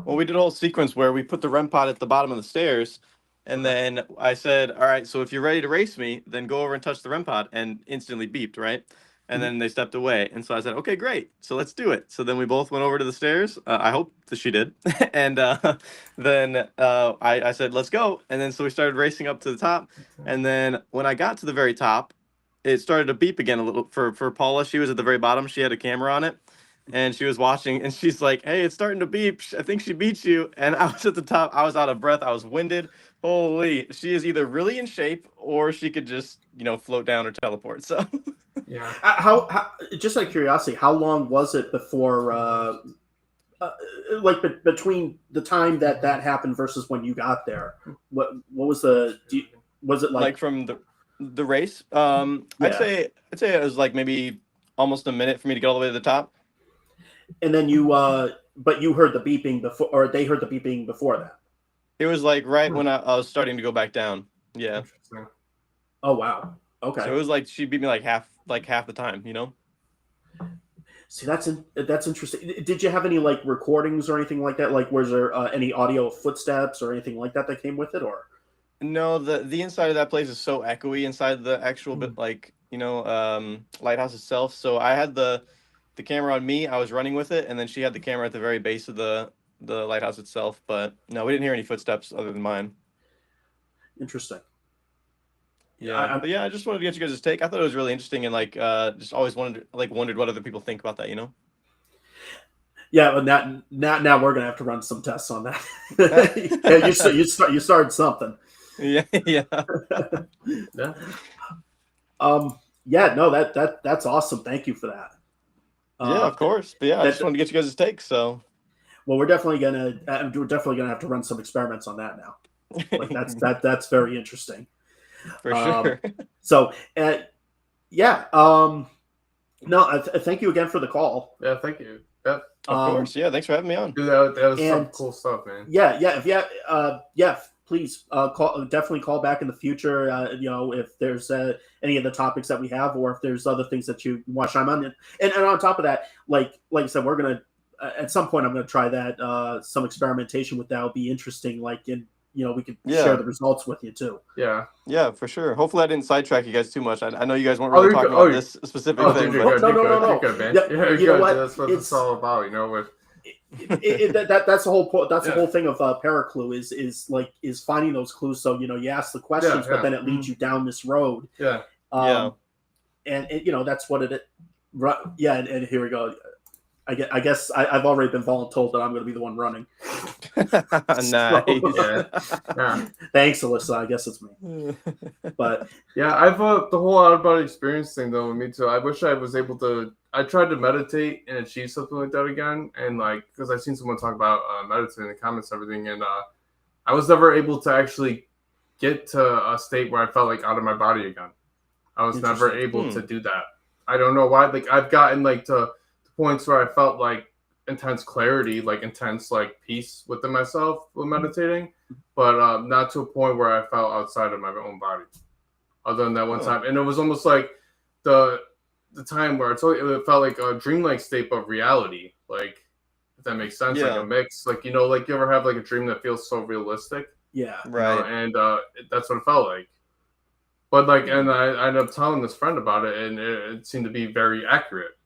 We did a whole sequence where we put the REM pod at the bottom of the stairs, And then I said, all right, so if you're ready to race me, then go over and touch the REM pod, and instantly beeped, right? And then they stepped away. And so I said, okay, great. So let's do it. So then we both went over to the stairs. I hope that she did. And then I said, let's go. And then so we started racing up to the top. And then when I got to the very top, it started to beep again a little for Paula. She was at the very bottom. She had a camera on it. And she was watching, and she's like, "Hey, it's starting to beep. I think she beat you." And I was at the top. I was out of breath. I was winded. Holy, she is either really in shape or she could just, float down or teleport. So, Yeah. How just out of curiosity, how long was it before, like between the time that happened versus when you got there? What was was it like from the race, Yeah. I'd say it was like maybe almost a minute for me to get all the way to the top. And then but you heard the beeping before, or they heard the beeping before that? It was like right when I was starting to go back down. Yeah. Interesting. Oh wow. Okay. So it was like she beat me like half the time. See, that's interesting. Did you have any like recordings or anything like that? Like, was there any audio footsteps or anything like that came with it, or? No, the inside of that place is so echoey inside the actual bit, like lighthouse itself. So I had the camera on me. I was running with it, and then she had the camera at the very base of the lighthouse itself. But no, we didn't hear any footsteps other than mine. Interesting. Yeah, but yeah, I just wanted to get you guys' take. I thought it was really interesting, and just always wondered what other people think about that. Yeah, but now we're gonna have to run some tests on that. Yeah, you started something. Yeah, yeah. Yeah. Yeah, no, that's awesome. Thank you for that. Yeah, of course. But yeah, I just wanted to get you guys' take. So, well, we're definitely gonna have to run some experiments on that now. Like that's very interesting. For sure. So, yeah. No, thank you again for the call. Yeah, thank you. Yep. Of course. Yeah, thanks for having me on. Dude, that was some cool stuff, man. Yeah. Please definitely call back in the future. If there's any of the topics that we have, or if there's other things that you want to chime on. And on top of that, like I said, we're gonna at some point I'm gonna try that some experimentation with that. Would be interesting. Like we could share the results with you too. Yeah. Yeah, for sure. Hopefully I didn't sidetrack you guys too much. I know you guys weren't really talking about this specific thing. Dude, But... No. Good, man. Yeah, you know what? That's what it's all about, with that's the whole point. That's the whole thing of Paraclue is finding those clues. So you ask the questions, but then it leads you down this road. Yeah. And that's what it. Yeah, and here we go. I guess I've already been voluntold that I'm going to be the one running. Nice. Yeah. Thanks, Alyssa. I guess it's me. But yeah, I've the whole out of body experience thing though with me too. I wish I was able to. I tried to meditate and achieve something like that again, and because I've seen someone talk about meditating in the comments and everything, and I was never able to actually get to a state where I felt like out of my body again. I was never able to do that. I don't know why. Like I've gotten to points where I felt like intense clarity, like intense peace within myself with meditating, but not to a point where I felt outside of my own body. Other than that one time, and it was almost like the time where it felt like a dreamlike state of reality. Like if that makes sense, like a mix. Like you ever have a dream that feels so realistic? Yeah, right. And that's what it felt like. But and I ended up telling this friend about it, and it seemed to be very accurate.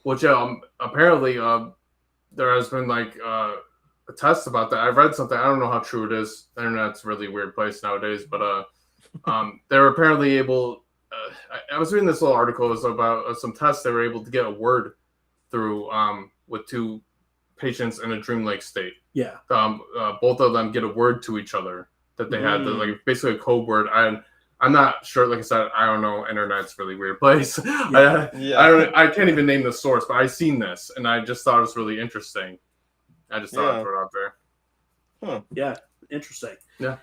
Which apparently there has been a test about that. I read something. I don't know how true it is. The internet's a really weird place nowadays. But they were apparently able. I was reading this little article. It was about some tests. They were able to get a word through with two patients in a dreamlike state. Yeah. Both of them get a word to each other that they had basically a code word. I'm not sure. Like I said, I don't know. Internet's a really weird place. I can't even name the source, but I seen this and I just thought it was really interesting. I just thought I'd throw it out there. Huh. Yeah, interesting. Yeah.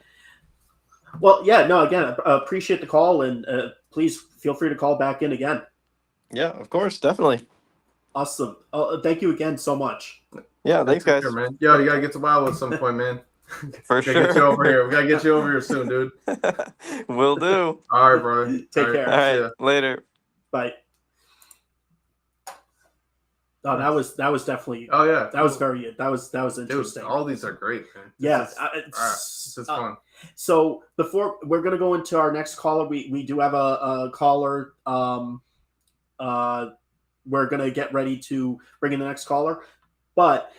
Well, yeah. No, again, I appreciate the call, and please feel free to call back in again. Yeah, of course, definitely. Awesome. Thank you again so much. Yeah, thanks, guys. Care, man. Yeah, you gotta get to Wild at some point, man. For sure. Get you over here. We gotta get you over here soon, dude. Will do. All right, brother. Take care. All right, later. Bye. Oh, that was definitely Oh yeah, that was Dude, interesting. all these are great, man. This is fun. So before we're gonna go into our next caller, we do have a caller. We're gonna get ready to bring in the next caller, but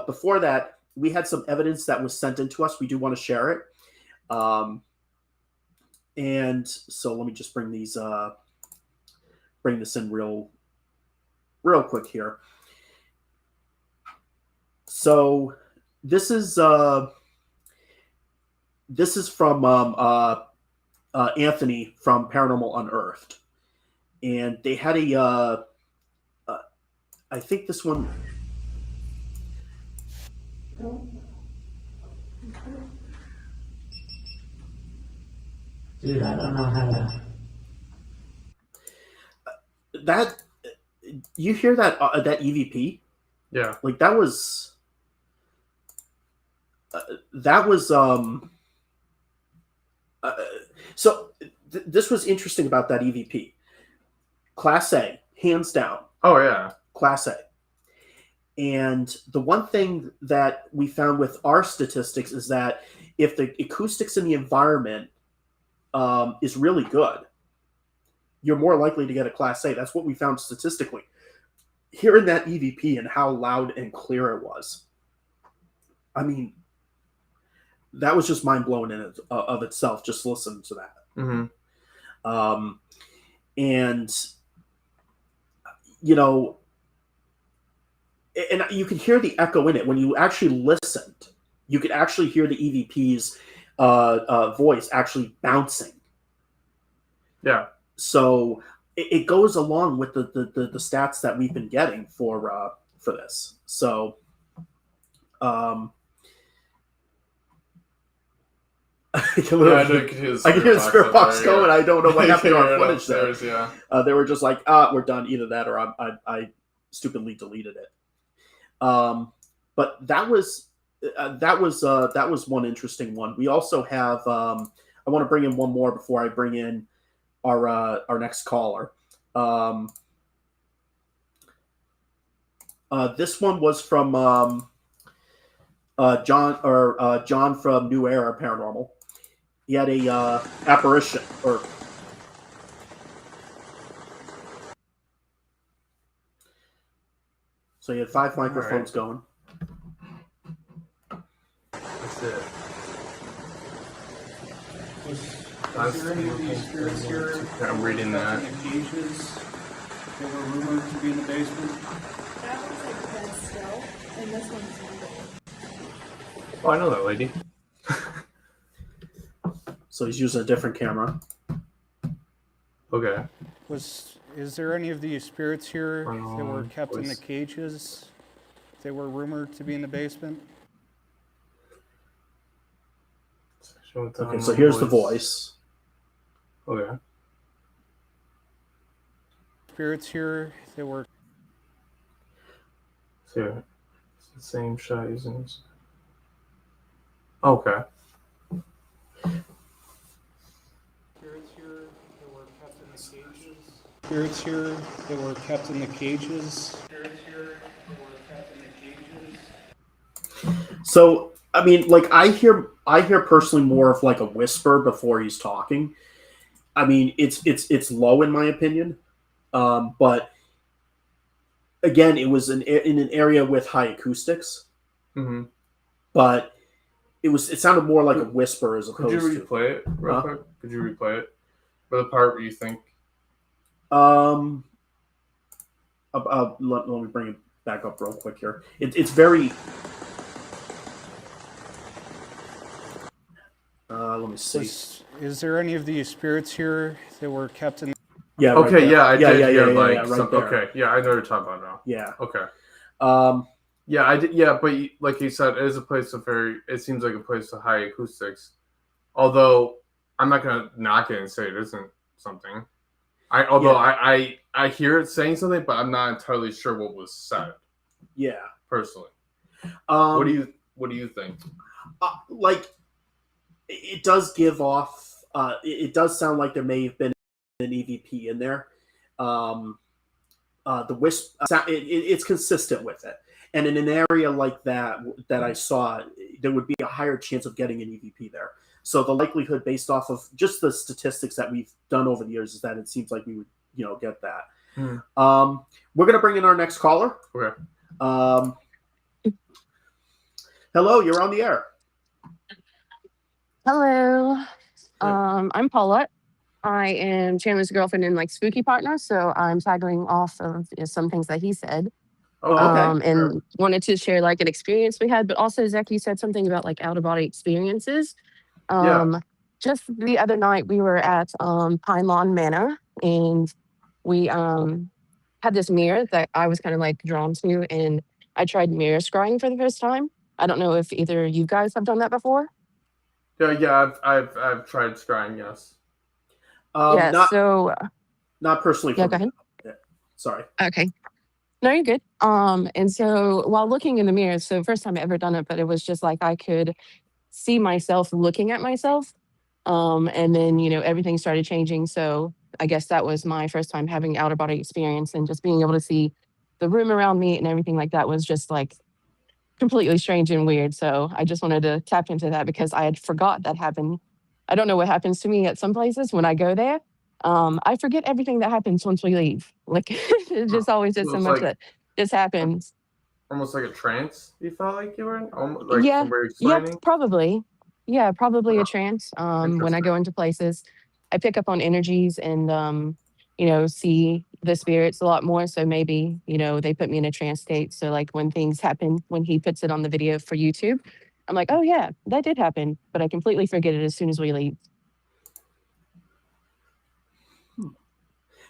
before that, we had some evidence that was sent in to us. We do want to share it, and so let me just bring this in real quick here. So this is from Anthony from Paranormal Unearthed, and they had I think this one. Dude, I don't know how to. That you hear that EVP? Yeah. Like that was so this was interesting about that EVP. Class A, hands down. Oh yeah. Class A. And the one thing that we found with our statistics is that if the acoustics in the environment is really good, you're more likely to get a Class A. That's what we found statistically. Hearing that EVP and how loud and clear it was, I mean, that was just mind blowing in it of itself. Just listen to that. Mm-hmm. And you know, and you could hear the echo in it when you actually listened. You could actually hear the EVP's voice actually bouncing. Yeah. So it goes along with the stats that we've been getting for this. So, I can hear the spirit box going. I don't know what happened to our footage there. Yeah. They were just like, we're done. Either that or I stupidly deleted it. But that was one interesting one. We also have. I want to bring in one more before I bring in our next caller. This one was from John from New Era Paranormal. He had a apparition or. So he had 5 microphones going. That's it. Was there any of these spirits here? I'm reading that. Cages that were rumored to be in the basement? That one's like dead still, and this one's moving. Oh, I know that lady. So he's using a different camera. Okay. Is there any of these spirits here that were kept in the voice. cages? They were rumored to be in the basement. Okay, so here's the voice. Okay. Spirits here that were. So it's the same shot using. Okay. Spirits here that were kept in the cages. Spirits here that were kept in the cages. Spirits here that were kept in the cages. So I mean, like I hear personally more of like a whisper before he's talking. I mean, it's low in my opinion, but again, it was in an area with high acoustics. Mm-hmm. But it sounded more like a whisper as opposed to. Could you replay it real quick? Could you replay it for the part where you think? Let me bring it back up real quick here. It's very. Let me see. Is there any of these spirits here that were kept in? Yeah. Okay. Right Yeah, I did hear right some. there. Okay. Yeah, I know what you're talking about now. Yeah. Okay. Um. Yeah, I did. Yeah, but like you said, it is a place of very. It seems like a place of high acoustics. Although I'm not gonna knock it and say it isn't something. I hear it saying something, but I'm not entirely sure what was said. Yeah. Personally, What what do you think? Like, it does give off. It does sound like there may have been an EVP in there. the wisp. It's consistent with it. And in an area like that I saw, there would be a higher chance of getting an EVP there. So the likelihood, based off of just the statistics that we've done over the years, is that it seems like we would, get that. We're gonna bring in our next caller. Okay. Hello, you're on the air. Hello. I'm Paulette. I am Chandler's girlfriend and like spooky partner, so I'm tagging off of some things that he said. Oh, okay. And wanted to share like an experience we had, but also Zach, you said something about like out of body experiences. Yeah. Just the other night we were at Pine Lawn Manor, and we had this mirror that I was kind of like drawn to, and I tried mirror scrying for the first time. I don't know if either you guys have done that before. Yeah. I've tried scrying. Yes. Yeah. Not So not personally. yeah, For go me. ahead. Yeah. Sorry. Okay. No, you're good. And so while looking in the mirror, so first time I ever done it, but it was just like I could see myself looking at myself. And then, everything started changing. So I guess that was my first time having out of body experience, and just being able to see the room around me and everything like that was just like completely strange and weird. So I just wanted to tap into that because I had forgot that happened. I don't know what happens to me at some places when I go there. I forget everything that happens once we leave. Like it's just always just So so it's much like that just happens. almost like a trance. You felt like you were in, almost like Yeah. from where you're Yep. explaining. Probably. Yeah. Probably a Oh, trance. When I interesting. go into places, I pick up on energies and see the spirits a lot more. So maybe they put me in a trance state. So like when things happen, when he puts it on the video for YouTube, I'm like, oh yeah, that did happen, but I completely forget it as soon as we leave.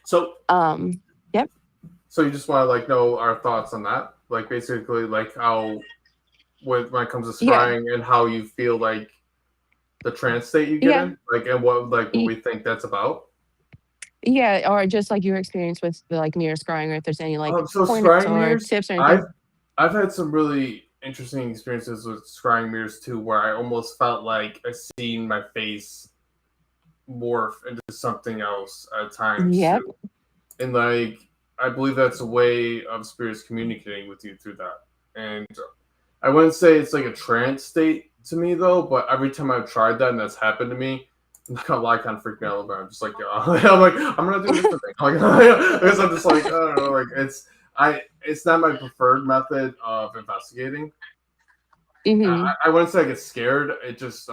So Yep. So you just want to like know our thoughts on that, like basically like how when it comes to Yeah. scrying and how you feel like the trance state you get Yeah. in, like and what y- we think that's about. Yeah. Or just like your experience with the like mirror scrying, or if there's any like So pointers scrying or mirrors, tips or I've anything. I've had some really interesting experiences with scrying mirrors too, where I almost felt like I seen my face morph into something else at times Yep. too, and like I believe that's a way of spirits communicating with you through that. And I wouldn't say it's like a trance state to me though, but every time I've tried that and that's happened to me, I'm not gonna lie, kind of freaked me out a little bit. I'm just like, I'm like, I'm gonna do a different thing. Like, because I'm just like, I don't know, like it's not my preferred method of investigating. Hmm. I wouldn't say I get scared. It just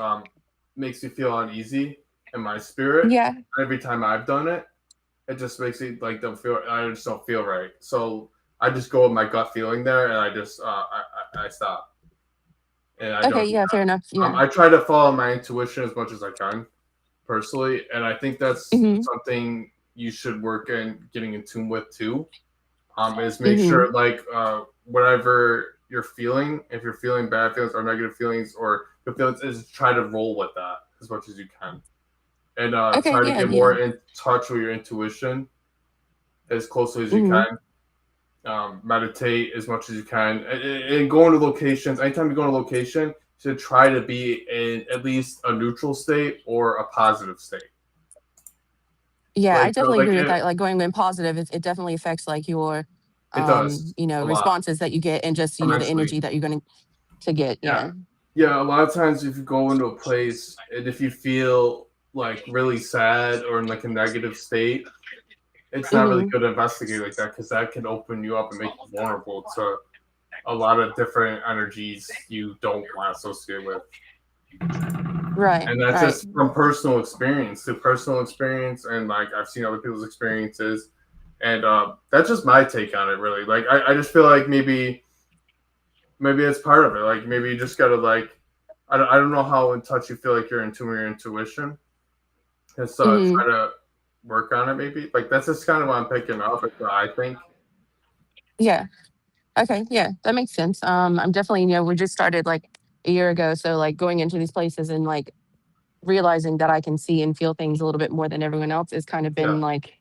makes me feel uneasy in my spirit. Yeah. Every time I've done it, it just makes me like don't feel. I just don't feel right. So I just go with my gut feeling there, and I just I stop, and I Okay. don't do Yeah. Fair enough. that. Yeah. I try to follow my intuition as much as I can, personally, and I think that's Hmm. something you should work in getting in tune with too. Is make Hmm. sure like whatever you're feeling, if you're feeling bad feelings or negative feelings or good feelings, is try to roll with that as much as you can, and Okay. try to Yeah. get Yeah. more in touch with your intuition as closely as you Hmm. can. Meditate as much as you can, and go into locations. Anytime you go to a location, you should try to be in at least a neutral state or a positive state. Yeah, I definitely Like agree with that. Like going in positive, it definitely affects like your, it does a lot responses that you get, and just the immensely. energy that you're going to get. Yeah. Yeah. Yeah, a lot of times if you go into a place and if you feel like really sad or in like a negative state, it's not really Hmm. good to investigate like that because that can open you up and make you vulnerable to a lot of different energies you don't want to associate with. Right. And that's Right. just from personal experience to personal experience, and like I've seen other people's experiences, and that's just my take on it. Really, like I just feel like maybe it's part of it. Like maybe you just gotta like I don't know how in touch you feel like you're into your intuition. And so Hmm. try to work on it maybe. Like that's just kind of what I'm picking up. I think. Yeah. Okay. Yeah, that makes sense. I'm definitely, we just started like a year ago, so like going into these places and like realizing that I can see and feel things a little bit more than everyone else has kind of Yeah. been like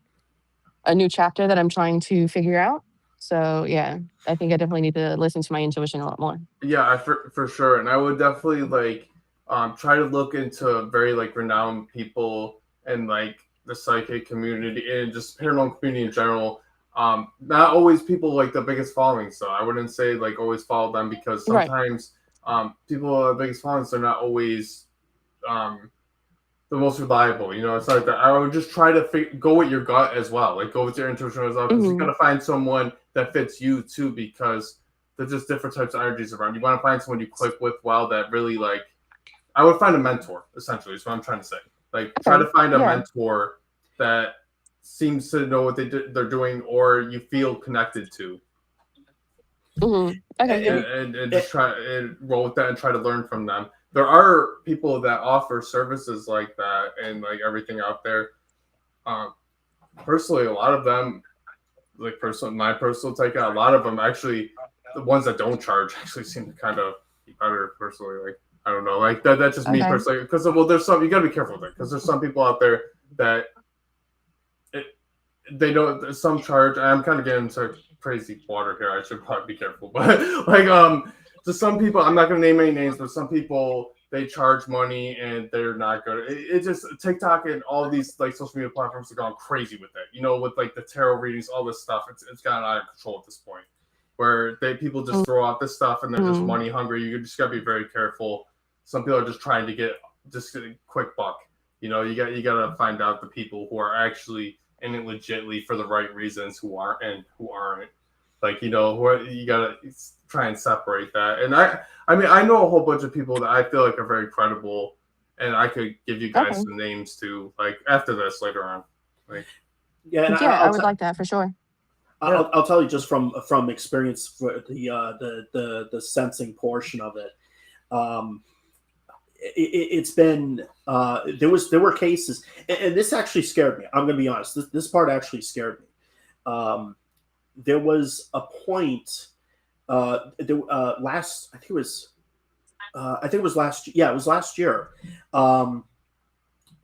a new chapter that I'm trying to figure out. So yeah, I think I definitely need to listen to my intuition a lot more. Yeah, for sure. And I would definitely like try to look into very like renowned people and like the psychic community and just paranormal community in general Not always people like the biggest followings, so I wouldn't say like always follow them, because Right. sometimes people with the biggest followings are not always the most reliable. It's like that. I would just try to go with your gut as well, like go with your intuition as well, because you Hmm. gotta find someone that fits you too, because there's just different types of energies around. You want to find someone you click with well, that really like. I would find a mentor, essentially, is what I'm trying to say. Like, try to Okay. find a Yeah. mentor that seems to know what they're doing, or you feel connected to, Hmm. Okay. Yeah. And, and just try and roll with that and try to learn from them. There are people that offer services like that and like everything out there. Um, Personally, a lot of them, like my personal take, a lot of them actually, the ones that don't charge actually seem to kind of be better. Personally, like I don't know, like that's just me Okay. personally. Because well, there's some, you got to be careful with it, because there's some people out there that it, they don't, some charge. I'm kind of getting into crazy water here. I should probably be careful, but like to some people, I'm not going to name any names, but some people, they charge money and they're not good. It just, TikTok and all these like social media platforms are gone crazy with it. With like the tarot readings, all this stuff. It's gotten out of control at this point, where people just throw out this stuff and they're just Mm-hmm. money hungry. You just gotta be very careful. Some people are just trying to get just a quick buck. You gotta find out the people who are actually in it legitly for the right reasons, who aren't and who aren't. Like you gotta try and separate that. And I mean, I know a whole bunch of people that I feel like are very credible, and I could give you guys Okay. some names too, like after this later on. Like, yeah, and Yeah, I would like that for sure. yeah. I'll tell you just from experience for the sensing portion of it. Um, it's been there were cases, and this actually scared me. I'm going to be honest. This part actually scared me. There was a point last, I think it was last, yeah, it was last year, um,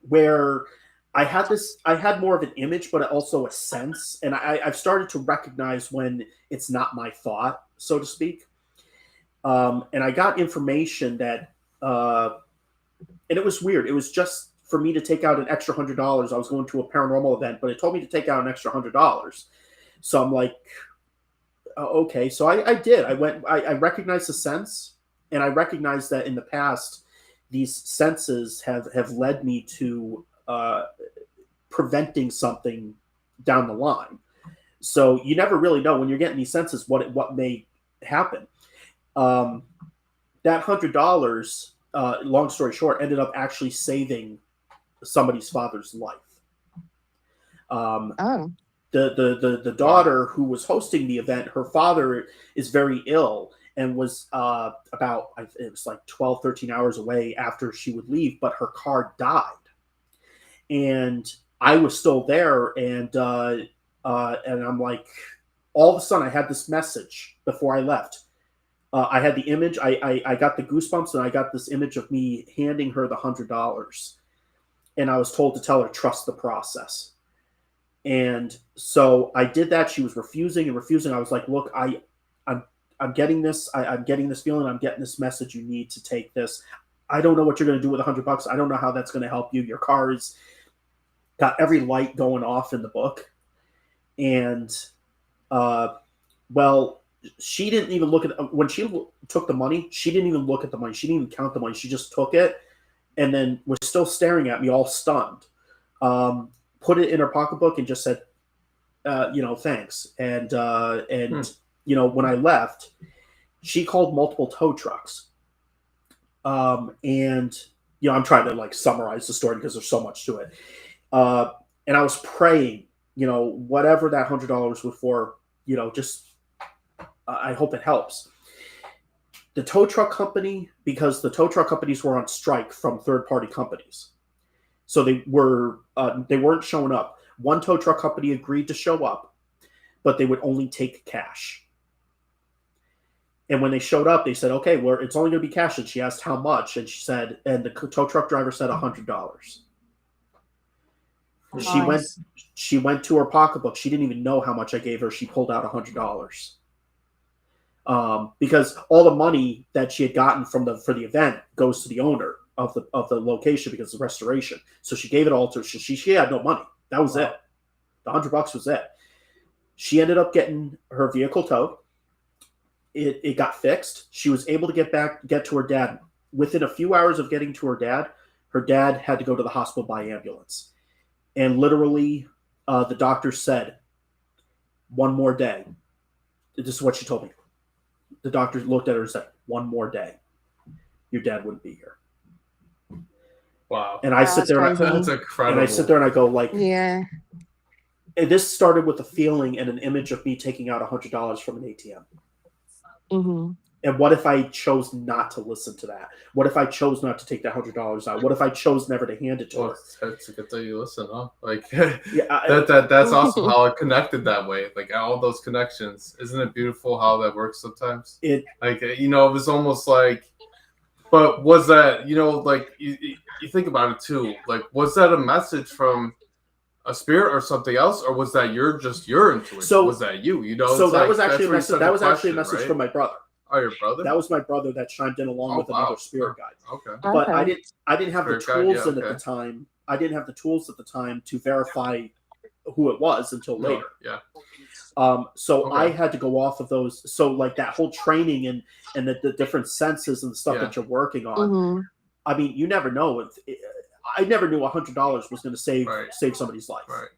where I had more of an image, but also a sense, and I've started to recognize when it's not my thought, so to speak. And I got information that, and it was weird. It was just for me to take out an extra $100. I was going to a paranormal event, but it told me to take out an extra $100. So I'm like, okay. So I did. I went. I recognized the sense, and I recognized that in the past, these senses have led me to preventing something down the line. So you never really know when you're getting these senses what may happen. Um, that $100, long story short, ended up actually saving somebody's father's life. Um, Oh. the Wow. daughter who was hosting the event, her father is very ill and was about, it was like 12, 13 hours away after she would leave, but her car died. And I was still there, and I'm like, all of a sudden I had this message before I left. I had the image. I got the goosebumps, and I got this image of me handing her the $100, and I was told to tell her trust the process. And so I did that. She was refusing and refusing. I was like, look, I'm I'm getting this. I'm getting this feeling. I'm getting this message. You need to take this. I don't know what you're going to do with $100. I don't know how that's going to help you. Your car is got every light going off in the book, and uh, well, she didn't even look at when she took the money. She didn't even look at the money. She didn't even count the money. She just took it, and then was still staring at me, all stunned. Put it in her pocketbook and just said, thanks. And Hmm. when I left, she called multiple tow trucks. And I'm trying to like summarize the story because there's so much to it. Uh, and I was praying, whatever that $100 was for, just I hope it helps. The tow truck company, because the tow truck companies were on strike from third party companies, so they weren't showing up. One tow truck company agreed to show up, but they would only take cash. And when they showed up, they said, "Okay, well, it's only going to be cash." And she asked how much, and she said, and the tow truck driver said $100. She went, Nice. she went to her pocketbook. She didn't even know how much I gave her. She pulled out $100. Because all the money that she had gotten for the event goes to the owner of the location because of restoration. So she gave it all to she had no money. That was it. The $100 was it. She ended up getting her vehicle towed. It got fixed. She was able to get to her dad. Within a few hours of getting to her dad had to go to the hospital by ambulance. And literally, the doctor said, one more day. This is what she told me. The doctor looked at her and said, one more day, your dad wouldn't be here. Wow. And I sit there That's incredible. and I sit there and I go like, Yeah. and this started with a feeling and an image of me taking out $100 from an ATM. Mm-hmm. And what if I chose not to listen to that? What if I chose not to take that $100 out? What if I chose never to hand it to her? It's good that you listen, huh? Like Yeah, that's awesome how it connected that way. Like all those connections. Isn't it beautiful how that works sometimes? It was almost like, but was that, like you think about it too, like was that a message from a spirit or something else, or was that your intuition? So was that you? So that was actually a message. That was actually a message from my brother. Oh, your brother? That was my brother that chimed in along with another spirit guide. Okay. But I didn't have the tools guide, at the time. I didn't have the tools at the time to verify who it was until later. Yeah. So I had to go off of those. So like that whole training and the different senses and the stuff that you're working on. Mm-hmm. I mean, you never know. I never knew $100 was going to save somebody's life. Right.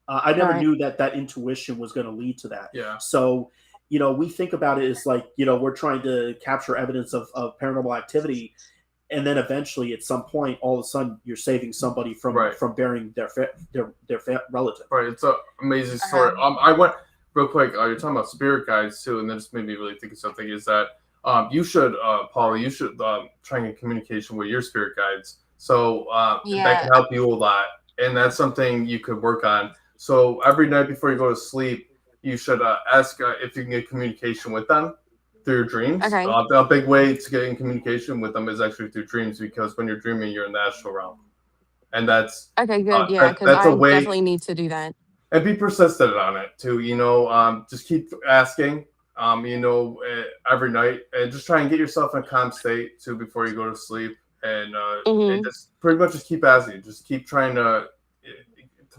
I never knew that intuition was going to lead to that. Yeah. So, we think about it as like, we're trying to capture evidence of paranormal activity. And then eventually at some point, all of a sudden you're saving somebody from burying their relative. Right. It's an amazing story. I went real quick. You're talking about spirit guides too. And that just made me really think of something is that you should, Paula, you should try and get communication with your spirit guides. So that can help you a lot. And that's something you could work on. So every night before you go to sleep, you should ask if you can get communication with them through your dreams. Okay. A big way to get in communication with them is actually through dreams, because when you're dreaming, you're in the astral realm. And that's... Okay, good. Yeah, because I definitely need to do that. And be persistent on it, too. Just keep asking, every night. And just try and get yourself in a calm state, too, before you go to sleep. And just pretty much just keep asking. Just keep trying to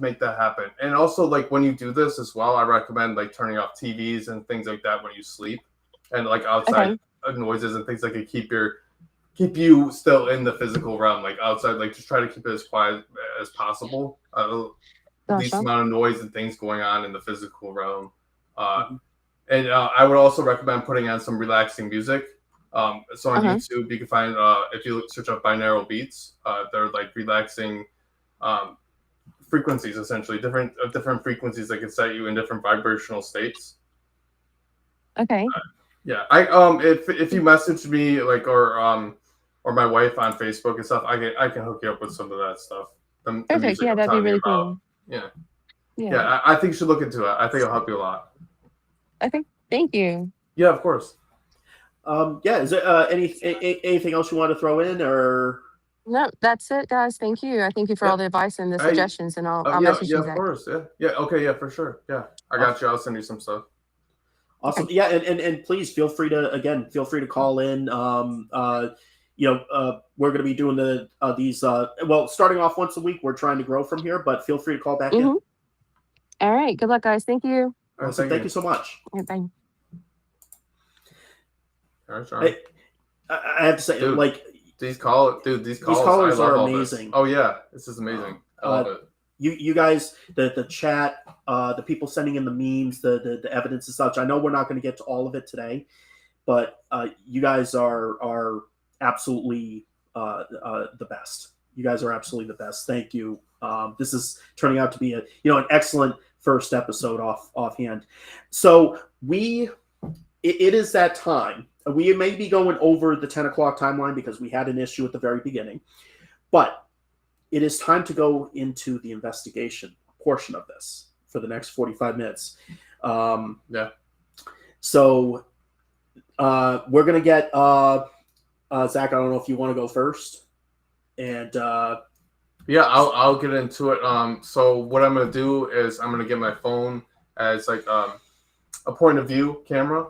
make that happen. And also, like, when you do this as well, I recommend like turning off TVs and things like that when you sleep, and like outside noises and things like that keep you still in the physical realm. Like outside, like just try to keep it as quiet as possible. Least amount of noise and things going on in the physical realm. And I would also recommend putting on some relaxing music. So on YouTube, you can find if you search up binaural beats, they're like relaxing frequencies, essentially different frequencies that can set you in different vibrational states. Okay. If you message me or my wife on Facebook and stuff, I can hook you up with some of that stuff. Perfect. Yeah, that'd be really cool. Yeah. I think you should look into it. I think it'll help you a lot. Okay. Thank you. Yeah, of course. Is there anything else you want to throw in, or? No, that's it, guys. Thank you. I thank you for all the advice and the suggestions, and I'll message you. Yeah, of course. Yeah. Okay. Yeah, for sure. Yeah, I got you. I'll send you some stuff. Awesome. Okay. Yeah, and please feel free to call in. We're going to be doing these. Starting off once a week. We're trying to grow from here, but feel free to call back in. All right. Good luck, guys. Thank you. Awesome. Thank you so much. All right, bye. All right, sorry. I have to say, these callers are amazing. Oh yeah, this is amazing. I love it. You guys, the chat, the people sending in the memes, the evidence and such. I know we're not going to get to all of it today, but you guys are absolutely the best. You guys are absolutely the best. Thank you. This is turning out to be an excellent first episode offhand. So it is that time. We may be going over the 10 o'clock timeline because we had an issue at the very beginning, but it is time to go into the investigation portion of this for the next 45 minutes. So we're going to get Zach, I don't know if you want to go first. And I'll get into it. So what I'm going to do is I'm going to get my phone as like a point of view camera.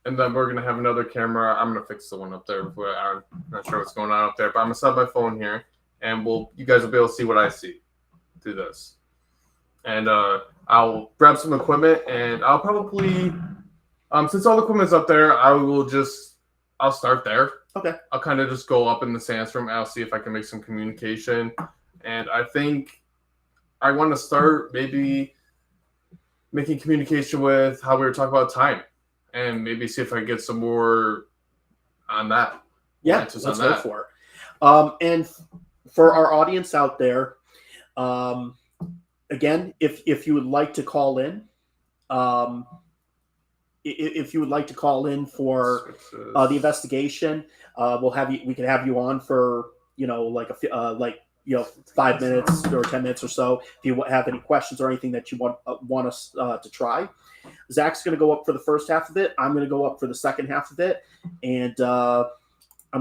And then we're going to have another camera. I'm going to fix the one up there. I'm not sure what's going on up there. But I'm going to set my phone here. And you guys will be able to see what I see through this. and I'll grab some equipment, and I'll probably since all the equipment's up there, I'll start there. Okay. I'll kind of just go up in the science room. I'll see if I can make some communication, and I think I want to start maybe making communication with how we were talking about time, and maybe see if I can get some more on that. Yeah, Answers let's on go that. for it. And for our audience out there, um, again, if you would like to call in, if you would like to call in for the investigation, we can have you on for like 5 minutes or 10 minutes or so. If you have any questions or anything that you want us to try, Zach's going to go up for the first half of it. I'm going to go up for the second half of it, and I'm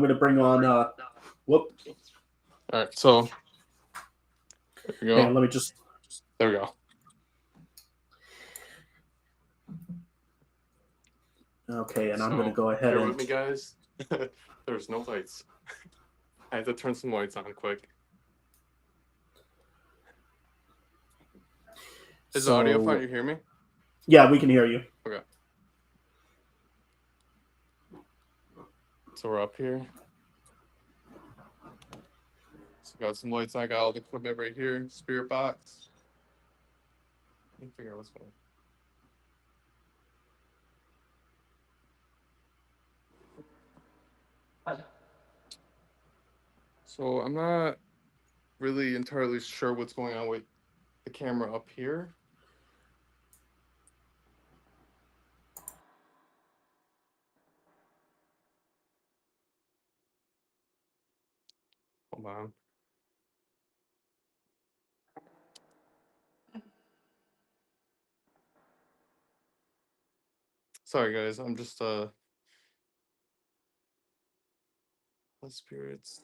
going to bring on. Whoop. All right, so there we go. Man, let me just. There we go. Okay, and I'm going to go ahead Bear and. with me, guys. There's no lights. I had to turn some lights on quick. Is the audio fine? You hear me? Yeah, we can hear you. Okay. So we're up here. So got some lights. I got all the equipment right here. Spirit box. Let me figure out what's going on. So I'm not really entirely sure what's going on with the camera up here. Hold on. Sorry guys, I'm just the spirits.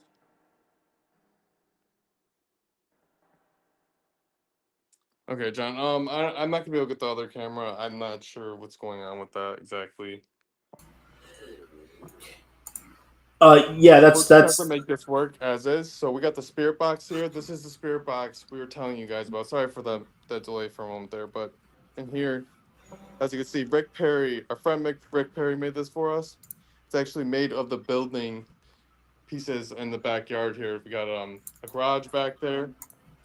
Okay, John. I'm not gonna be able to get the other camera. I'm not sure what's going on with that exactly. Yeah, that's We're trying to make this work as is. So we got the spirit box here. This is the spirit box we were telling you guys about. Sorry for the delay for a moment there, but in here, as you can see, Rick Perry, our friend Rick Perry made this for us. It's actually made of the building pieces in the backyard here. We got a garage back there,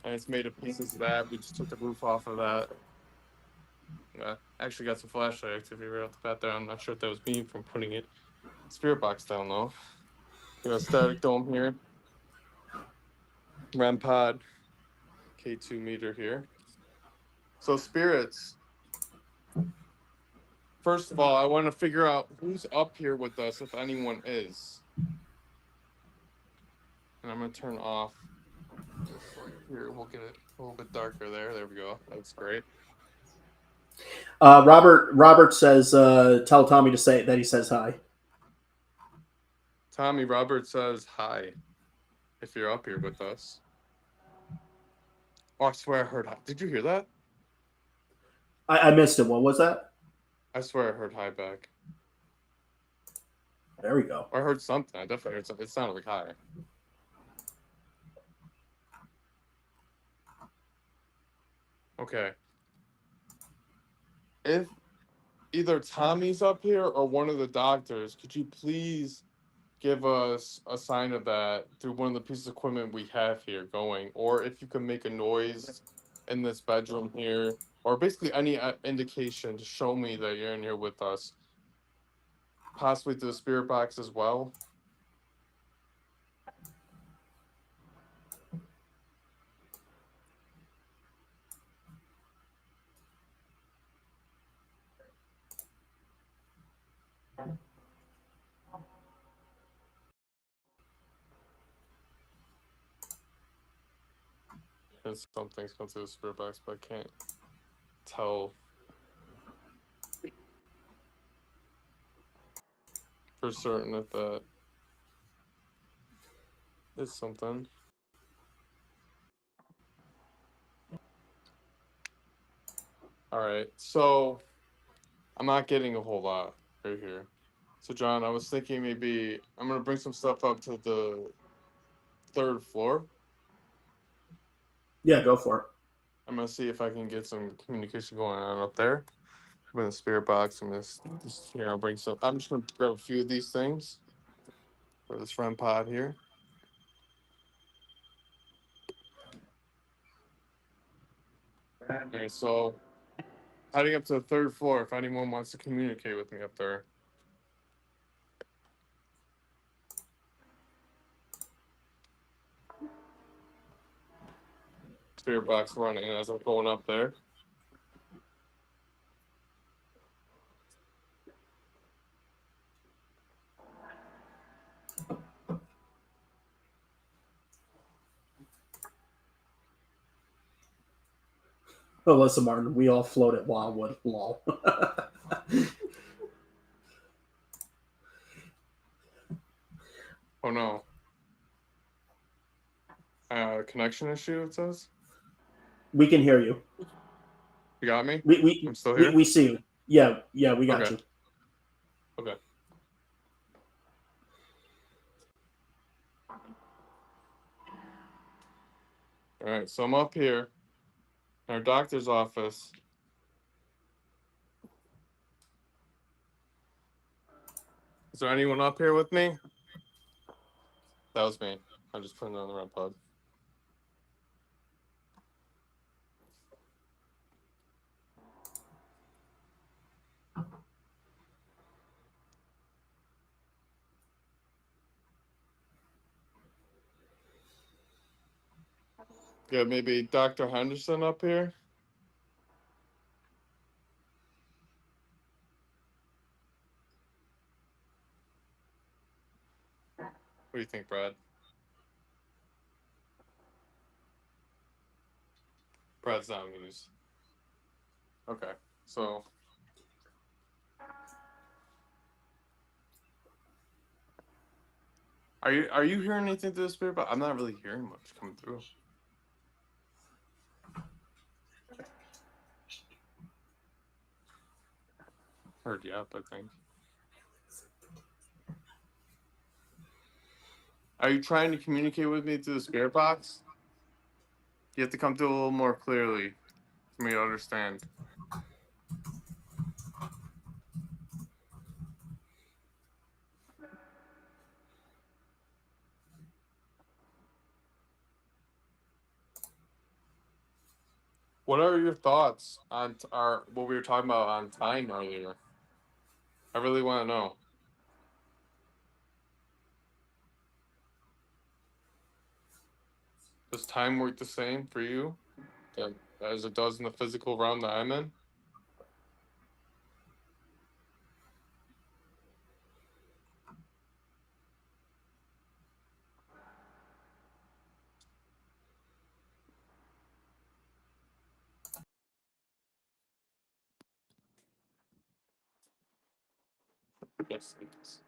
and it's made of pieces of that. We just took the roof off of that. Actually got some flashlight activity right off the bat there. I'm not sure if that was me from putting it spirit box down though. We got a static dome here. RAM pod K2 meter here. So spirits. First of all, I want to figure out who's up here with us, if anyone is. And I'm gonna turn off this light here. We'll get it a little bit darker there. There we go. That's great. Robert says, tell Tommy to say that he says hi. Tommy, Robert says hi. If you're up here with us. Oh, I swear I heard hi. Did you hear that? I missed it. What was that? I swear I heard hi back. There we go. I heard something. I definitely heard something. It sounded like hi. Okay. If either Tommy's up here or one of the doctors, could you please give us a sign of that through one of the pieces of equipment we have here going? Or if you can make a noise in this bedroom here, or basically any indication to show me that you're in here with us. Possibly through the spirit box as well. And some things come through the spirit box, but I can't tell for certain if that is something. All right, so I'm not getting a whole lot right here. So John, I was thinking maybe I'm gonna bring some stuff up to the 3rd floor. Yeah, go for it. I'm gonna see if I can get some communication going on up there. I'm in the spirit box. I'm just here. I'll bring some. I'm just gonna grab a few of these things for this friend pod here. Okay, so heading up to the third floor. If anyone wants to communicate with me up there. Spirit box running as I'm going up there. Oh, listen, Martin, we all float at Wildwood. Lol. Oh no. Connection issue. It says. We can hear you. You got me. We we, I'm still we, here. we see you. Yeah, we got Okay. you. Okay. All right. So I'm up here in our doctor's office. Is there anyone up here with me? That was me. I'm just putting it on the red pod. Yeah, maybe Dr. Henderson up here. What do you think, Brad? Brad's not news. Okay, so are you hearing anything through the spirit box? I'm not really hearing much coming through. Heard yep, I think. Are you trying to communicate with me through the spirit box? You have to come through a little more clearly for me to understand. What are your thoughts on our what we were talking about on time earlier? I really want to know. Does time work the same for you as it does in the physical realm that I'm in? Yes, it does.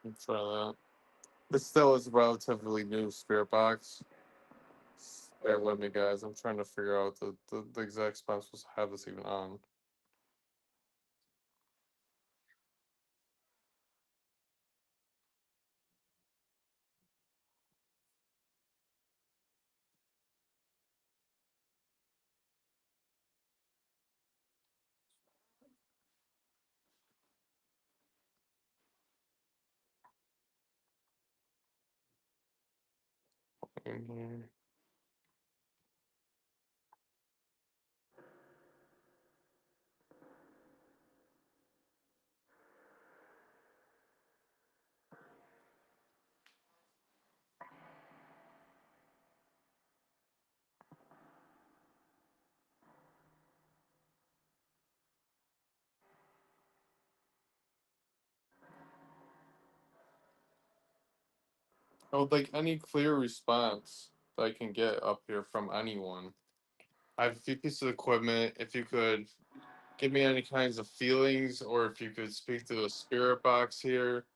Let's try that. This still is a relatively new spirit box. Bear with me, guys. I'm trying to figure out the exact spot I'm supposed to have this even on. In here. I would like any clear response that I can get up here from anyone. I have a few pieces of equipment. If you could give me any kinds of feelings, or if you could speak to the spirit box here.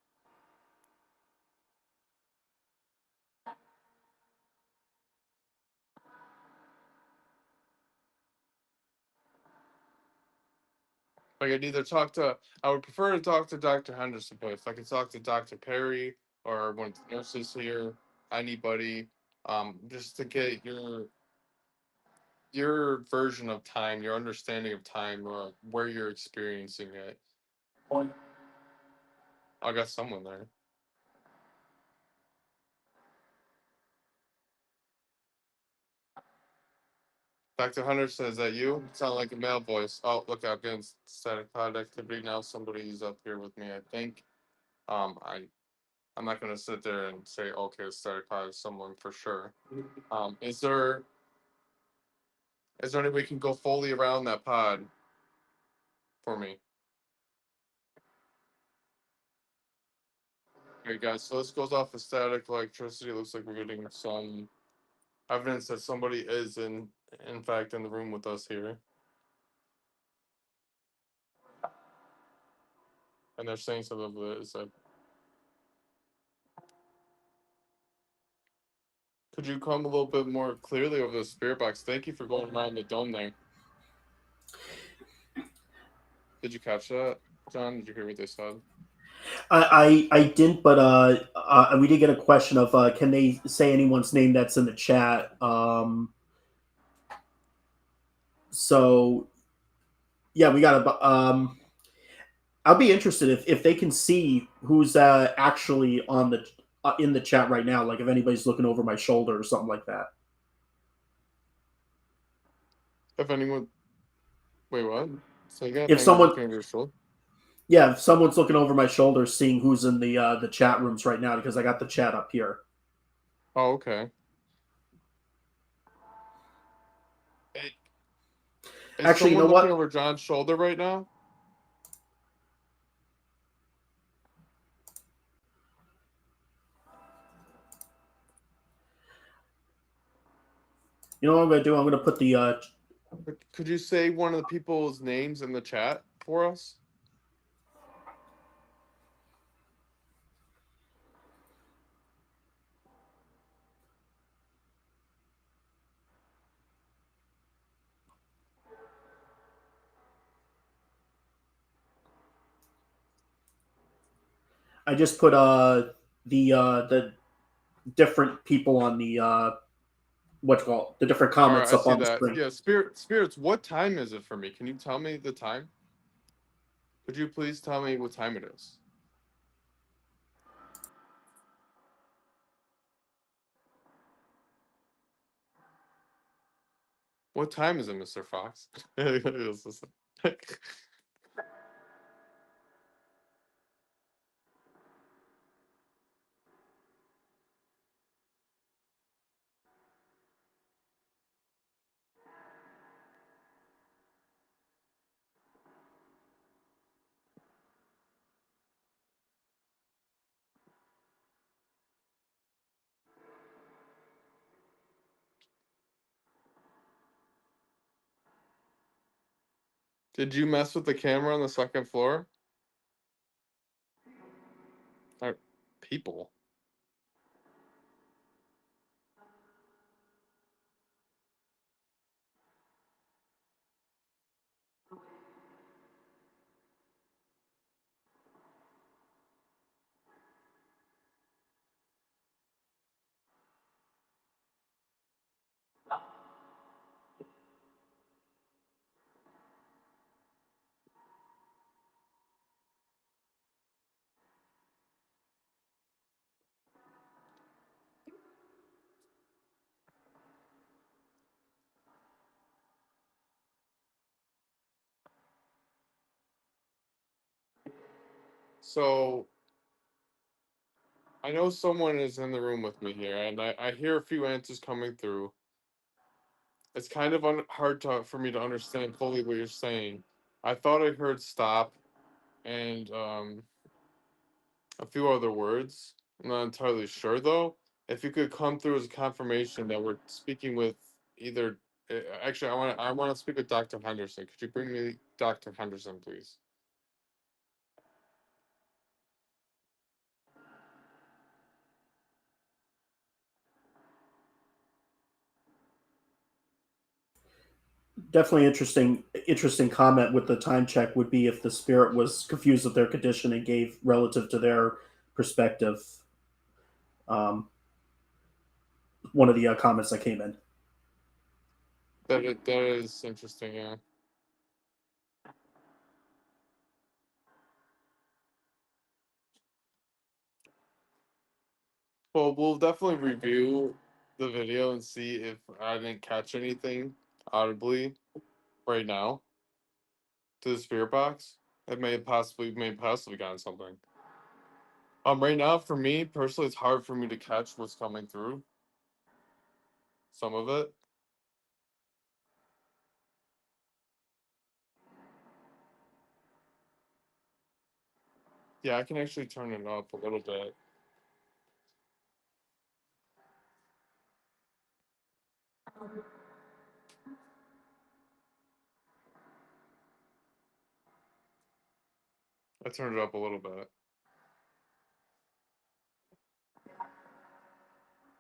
Like I would prefer to talk to Dr. Henderson, but if I could talk to Dr. Perry or one of the nurses here, anybody, just to get your version of time, your understanding of time, where you're experiencing it. I got someone there. Dr. Hunter says that you sound like a male voice. Oh, look, I'm getting static pod activity now. Somebody's up here with me, I think. I'm not gonna sit there and say, okay, it's static pod is someone for sure. Is there any way we can go fully around that pod for me? Okay, guys, so this goes off of static electricity. It looks like we're getting some evidence that somebody is in fact in the room with us here. And they're saying something that is that could you come a little bit more clearly over the spirit box? Thank you for going around the dome there. Did you catch that, John? Did you hear what they said? I didn't, but we did get a question of can they say anyone's name that's in the chat? So yeah, we got a. I'll be interested if they can see who's actually on the in the chat right now. Like if anybody's looking over my shoulder or something like that. If anyone, wait, what? Say again. If Anyone's someone, looking over your shoulder? yeah, if someone's looking over my shoulder, seeing who's in the chat rooms right now because I got the chat up here. Oh, okay. Is Actually, you know someone looking what? over John's shoulder right now? You know what I'm going to do? I'm going to put the. Could you say one of the people's names in the chat for us? I just put the different people on the what you call it, the different All right, comments I up see on the that. screen. Yeah, spirits. What time is it for me? Can you tell me the time? Could you please tell me what time it is? What time is it, Mr. Fox? Did you mess with the camera on the second floor? People. So I know someone is in the room with me here, and I hear a few answers coming through. It's kind of hard for me to understand fully what you're saying. I thought I heard stop and a few other words. I'm not entirely sure though. If you could come through as a confirmation that we're speaking with either. Actually, I want to speak with Dr. Henderson. Could you bring me Dr. Henderson, please? definitely interesting comment with the time check would be if the spirit was confused with their condition and gave relative to their perspective. Um, one of the comments that came in. That is interesting. Yeah. Well, we'll definitely review the video and see if I didn't catch anything audibly right now to the spirit box. It may possibly gotten something. Right now for me personally, it's hard for me to catch what's coming through. Some of it. Yeah, I can actually turn it up a little bit. I turned it up a little bit.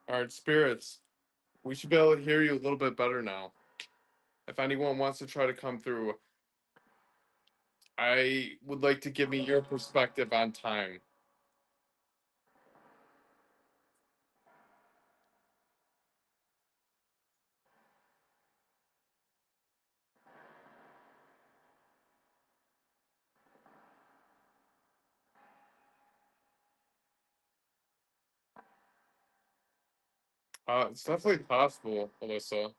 All right, spirits. We should be able to hear you a little bit better now. If anyone wants to try to come through, I would like to give me your perspective on time. It's definitely possible, Alyssa.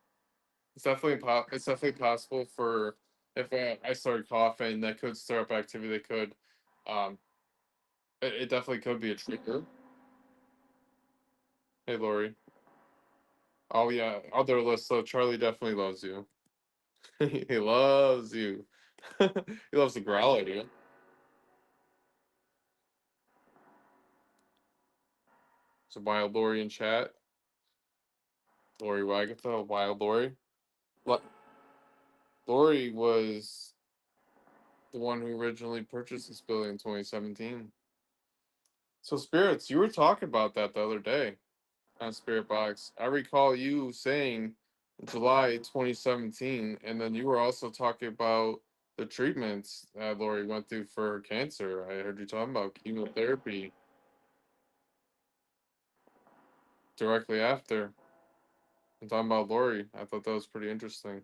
It's definitely possible for if I started coughing, that could stir up activity. That could, um, it definitely could be a trigger. Hey, Lori. Oh yeah, other Alyssa. Charlie definitely loves you. He loves you. He loves to growl at you. So wild Lori in chat. Lori Wagatha, wild Lori. Lo- Lori was the one who originally purchased this building in 2017. So spirits, you were talking about that the other day on Spirit Box. I recall you saying July 2017, and then you were also talking about the treatments that Lori went through for her cancer. I heard you talking about chemotherapy directly after. I'm talking about Lori. I thought that was pretty interesting.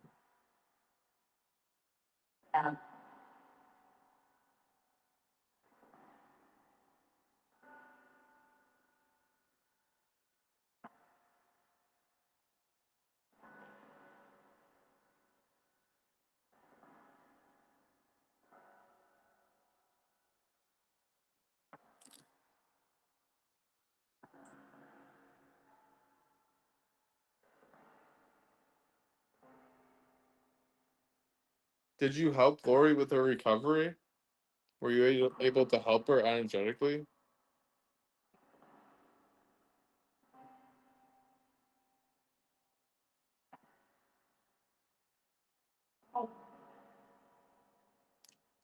Did you help Lori with her recovery? Were you able to help her energetically?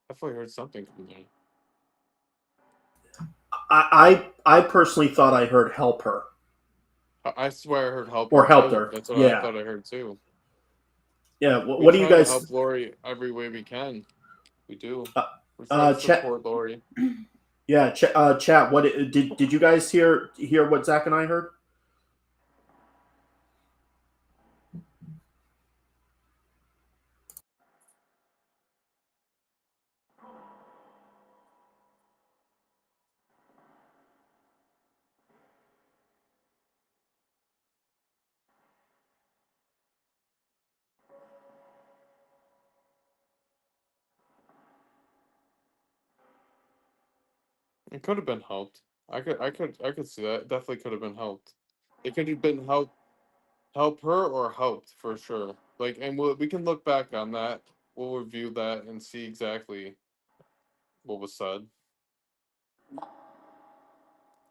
I thought I heard something from there. I personally thought I heard help her I swear I heard help her or helped too. her. That's what I Yeah, thought I heard too. yeah. We What do you try to guys? help Lori every way we can. We do. Uh, We try to chat. support Lori. Yeah, chat. What did you guys hear what Zach and I heard? It could have been helped. I could see that. It definitely could have been helped. It could have been help her or helped for sure. Like, and we can look back on that. We'll review that and see exactly what was said.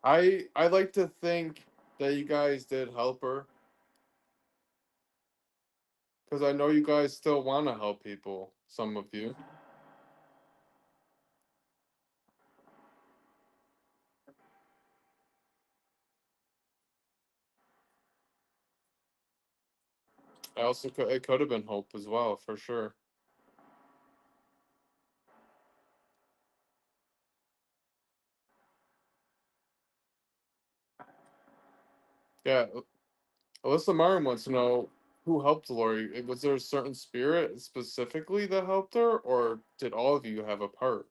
I like to think that you guys did help her because I know you guys still want to help people. Some of you. it could have been hope as well, for sure. Yeah, Alyssa Martin wants to know who helped Lori. Was there a certain spirit specifically that helped her, or did all of you have a part?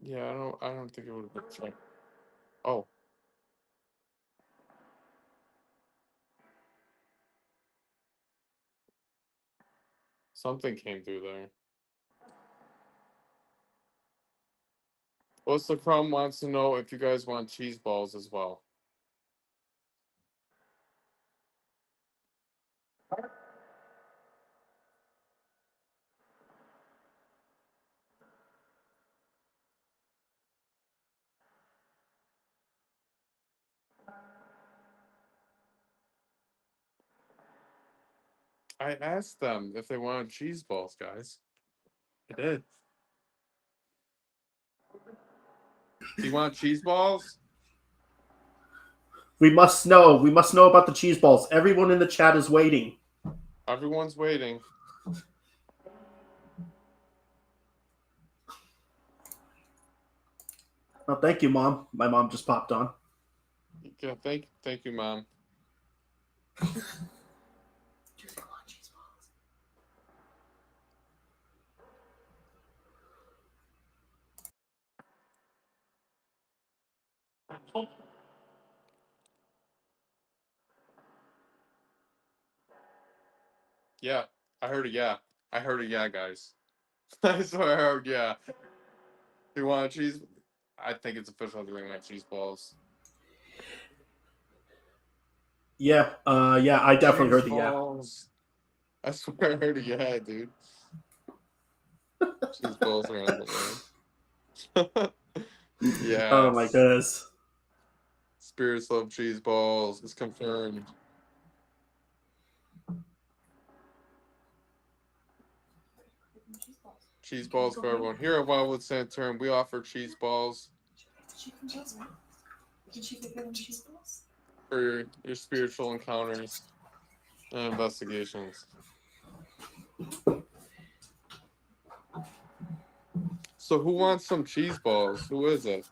Yeah, I don't think it would have been fun. Oh, something came through there. Alyssa Crumb wants to know if you guys want cheese balls as well. I asked them if they wanted cheese balls, guys. I did. Do you want cheese balls? We must know. We must know about the cheese balls. Everyone in the chat is waiting. Everyone's waiting. Oh, thank you, Mom. My mom just popped on. Yeah, thank you, Mom. Yeah, I heard a yeah. I heard a yeah, guys. I swear I heard yeah. You want cheese? I think it's official doing my cheese balls. Yeah, yeah, I definitely Cheese heard the yeah. balls. I swear I heard a yeah, dude. Cheese balls are on the way. Oh my Yes. goodness. Spirits love cheese balls. It's confirmed. Cheese balls for everyone. Here at Wildwood Sanitarium, we offer cheese balls for your spiritual encounters and investigations. So who wants some cheese balls? Who is it?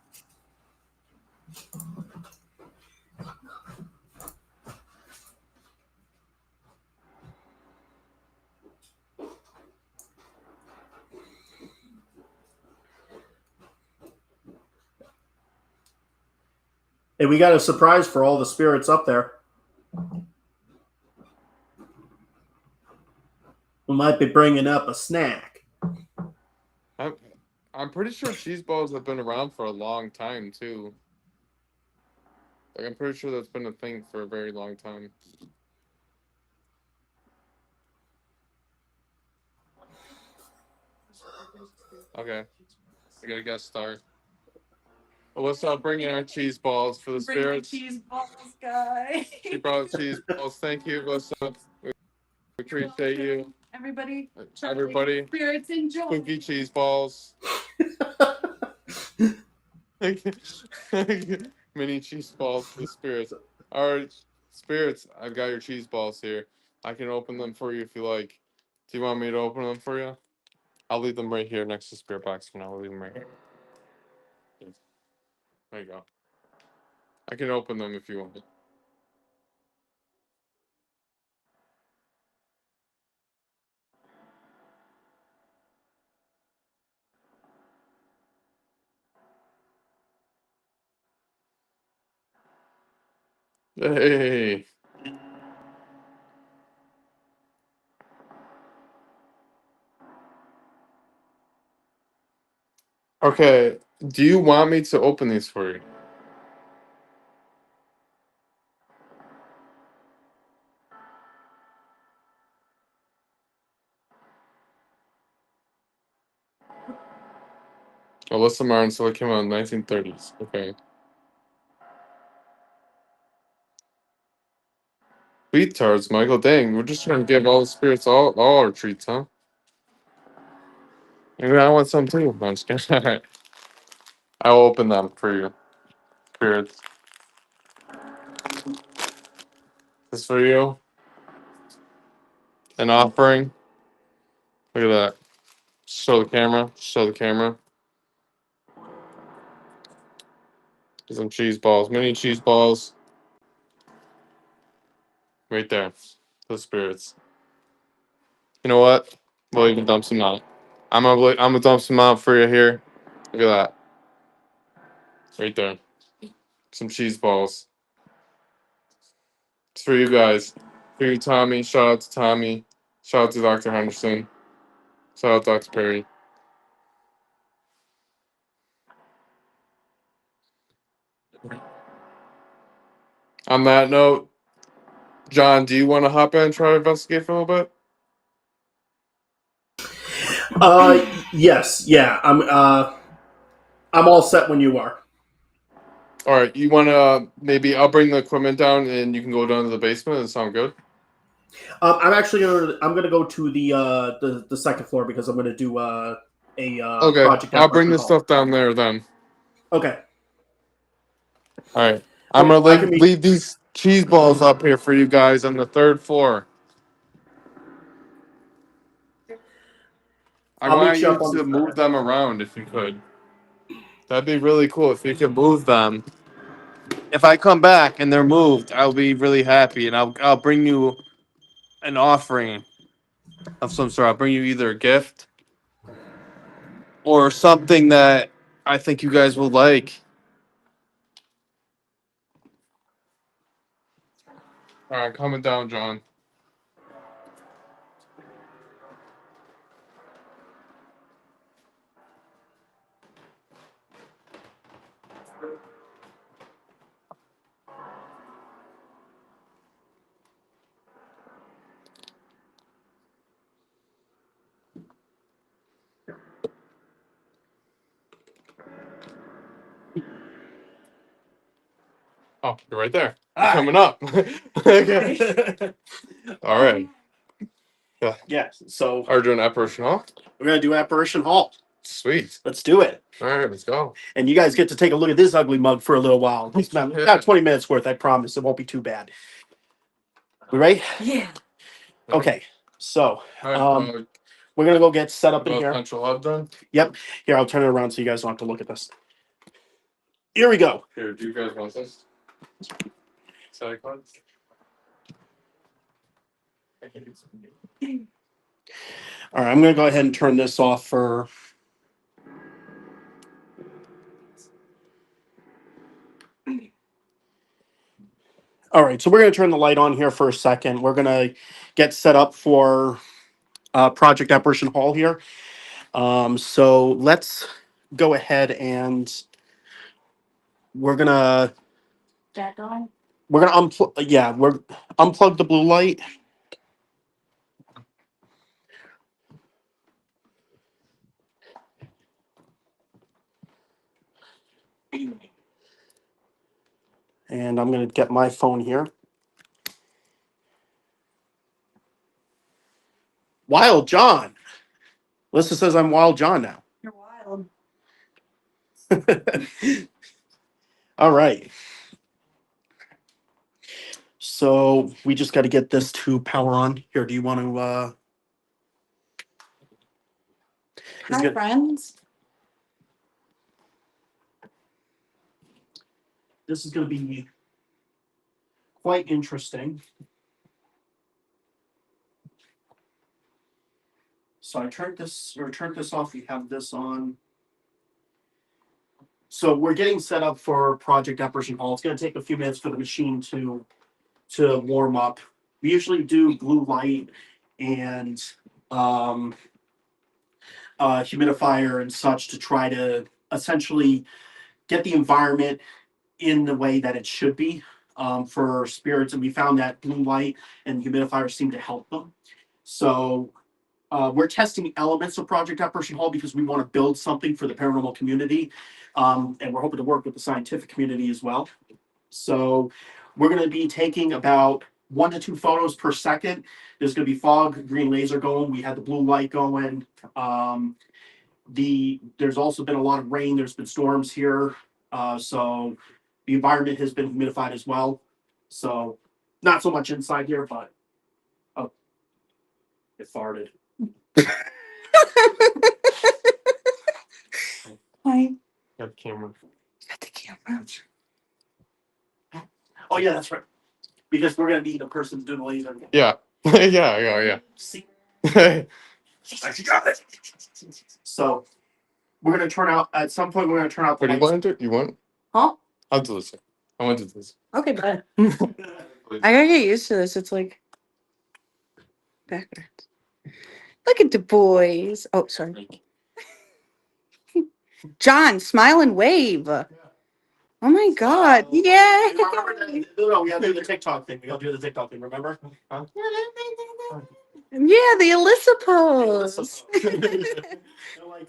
Hey, we got a surprise for all the spirits up there. We might be bringing up a snack. I'm pretty sure cheese balls have been around for a long time too. Like I'm pretty sure that's been a thing for a very long time. Okay, I got a guest star. Alyssa, bring in our cheese balls for the spirits. Cheese balls, guy. She brought cheese balls. Thank you, Alyssa. We appreciate you. Everybody, Everybody, spirits enjoy. spooky cheese balls. Mini cheese balls for the spirits. All right, spirits, I've got your cheese balls here. I can open them for you if you like. Do you want me to open them for you? I'll leave them right here next to spirit box for now. I'll leave them right here. There you go. I can open them if you want. Hey. Okay. Do you want me to open these for you? Alyssa Martin, so it came out in the 1930s. Okay. Sweet tarts, Michael. Dang, we're just trying to give all the spirits all our treats, huh? Maybe I want some too. No, I'm just kidding. All right. I will open them for you, spirits. This for you. An offering. Look at that. Show the camera. Show the camera. Some cheese balls. Mini cheese balls. Right there. The spirits. You know what? We'll even dump some out. I'm gonna dump some out for you here. Look at that. Right there. Some cheese balls. It's for you guys. For you, Tommy. Shout out to Tommy. Shout out to Dr. Henderson. Shout out to Dr. Perry. On that note, John, do you want to hop in and try to investigate for a little bit? Yes, yeah. I'm all set when you are. All right, you want to maybe I'll bring the equipment down and you can go down to the basement. Does that sound good? I'm gonna go to the second floor because I'm gonna do a Okay, project at I'll bring Person the Hall. stuff down there then. Okay. All right, I'm Okay, I gonna can meet. leave these cheese balls up here for you guys on the third floor. I I'll want meet you you up on the to move second. them around if you could. That'd be really cool if you could move them. If I come back and they're moved, I'll be really happy, and I'll bring you an offering of some sort. I'll bring you either a gift or something that I think you guys will like. All right, coming down, John. Oh, you're right there. You're coming up. Okay. All right. Yeah. Yeah. So Are we doing apparition hall? we're gonna do Apparition Hall. Sweet. Let's do it. All right, let's go. And you guys get to take a look at this ugly mug for a little while. It's about 20 minutes worth. I promise. It won't be too bad. We ready? Yeah. Okay. So All right. we're gonna go get set up in About here. Central Hub done. Yep. Here, I'll turn it around so you guys don't have to look at this. Here we go. Here, do you guys want this? Side cards? All right, I'm gonna go ahead and turn this off for. All right, so we're gonna turn the light on here for a second. We're gonna get set up for Project Apparition Hall here. So let's go ahead and we're gonna Jack on. unplug. Yeah, we're unplug the blue light. And I'm gonna get my phone here. Wild John. Lisa says I'm Wild John now. You're wild. All right. So we just got to get this to power on. Here, do you want to? Hi, friends. This is going to be quite interesting. So I turned this off. We have this on. So we're getting set up for Project Apparition Hall. It's going to take a few minutes for the machine to warm up. We usually do blue light and humidifier and such to try to essentially get the environment in the way that it should be for spirits. And we found that blue light and humidifiers seem to help them. So we're testing elements of Project Apparition Hall because we want to build something for the paranormal community. And we're hoping to work with the scientific community as well. So we're going to be taking about 1 to 2 photos per second. There's going to be fog, green laser going. We had the blue light going. There's also been a lot of rain. There's been storms here, so the environment has been humidified as well. So not so much inside here, but oh, it farted. Hi. Got the camera. Got the camera. Oh yeah, that's right. Because we're gonna need a person to do the laser. Yeah. yeah. See, Yeah. you got it. So we're gonna turn out at some point. We're gonna turn out the What do you lights. want to do? You want? Huh? I'll do this. I want to do this. Okay, bye. I gotta get used to this. It's like backwards. Look at the boys. Oh, sorry. John, smile and wave. Oh my God. Yeah. No, we gotta do the TikTok thing. We gotta do the TikTok thing. Remember? Huh? Yeah, the Alyssa pose. They're like,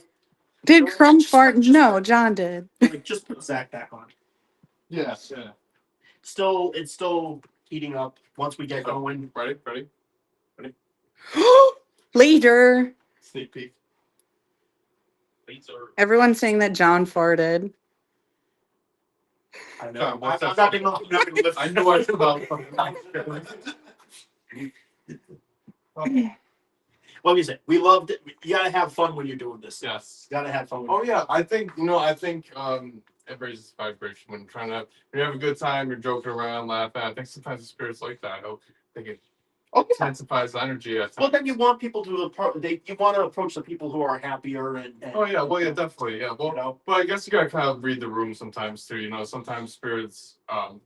Did Crumb fart? No, John did. like, just put Zach back on. Yeah. It's still heating up. Once we get going. Ready? Later. Sneak peek. Everyone's saying that John farted. I know. Come on, I'm not gonna lift. I know I about. What do you say? We loved it. You gotta have fun when you're doing this. Yes. You gotta have fun. Oh yeah, I think it raises vibration when when you have a good time, you're joking around, laughing. I think sometimes the spirits like that. I think it intensifies the energy at times. Well, then you want people to you want to approach the people who are happier and Oh yeah, well yeah, definitely, yeah. Well, you know. but I guess you gotta kind of read the room sometimes too. You know, sometimes spirits aren't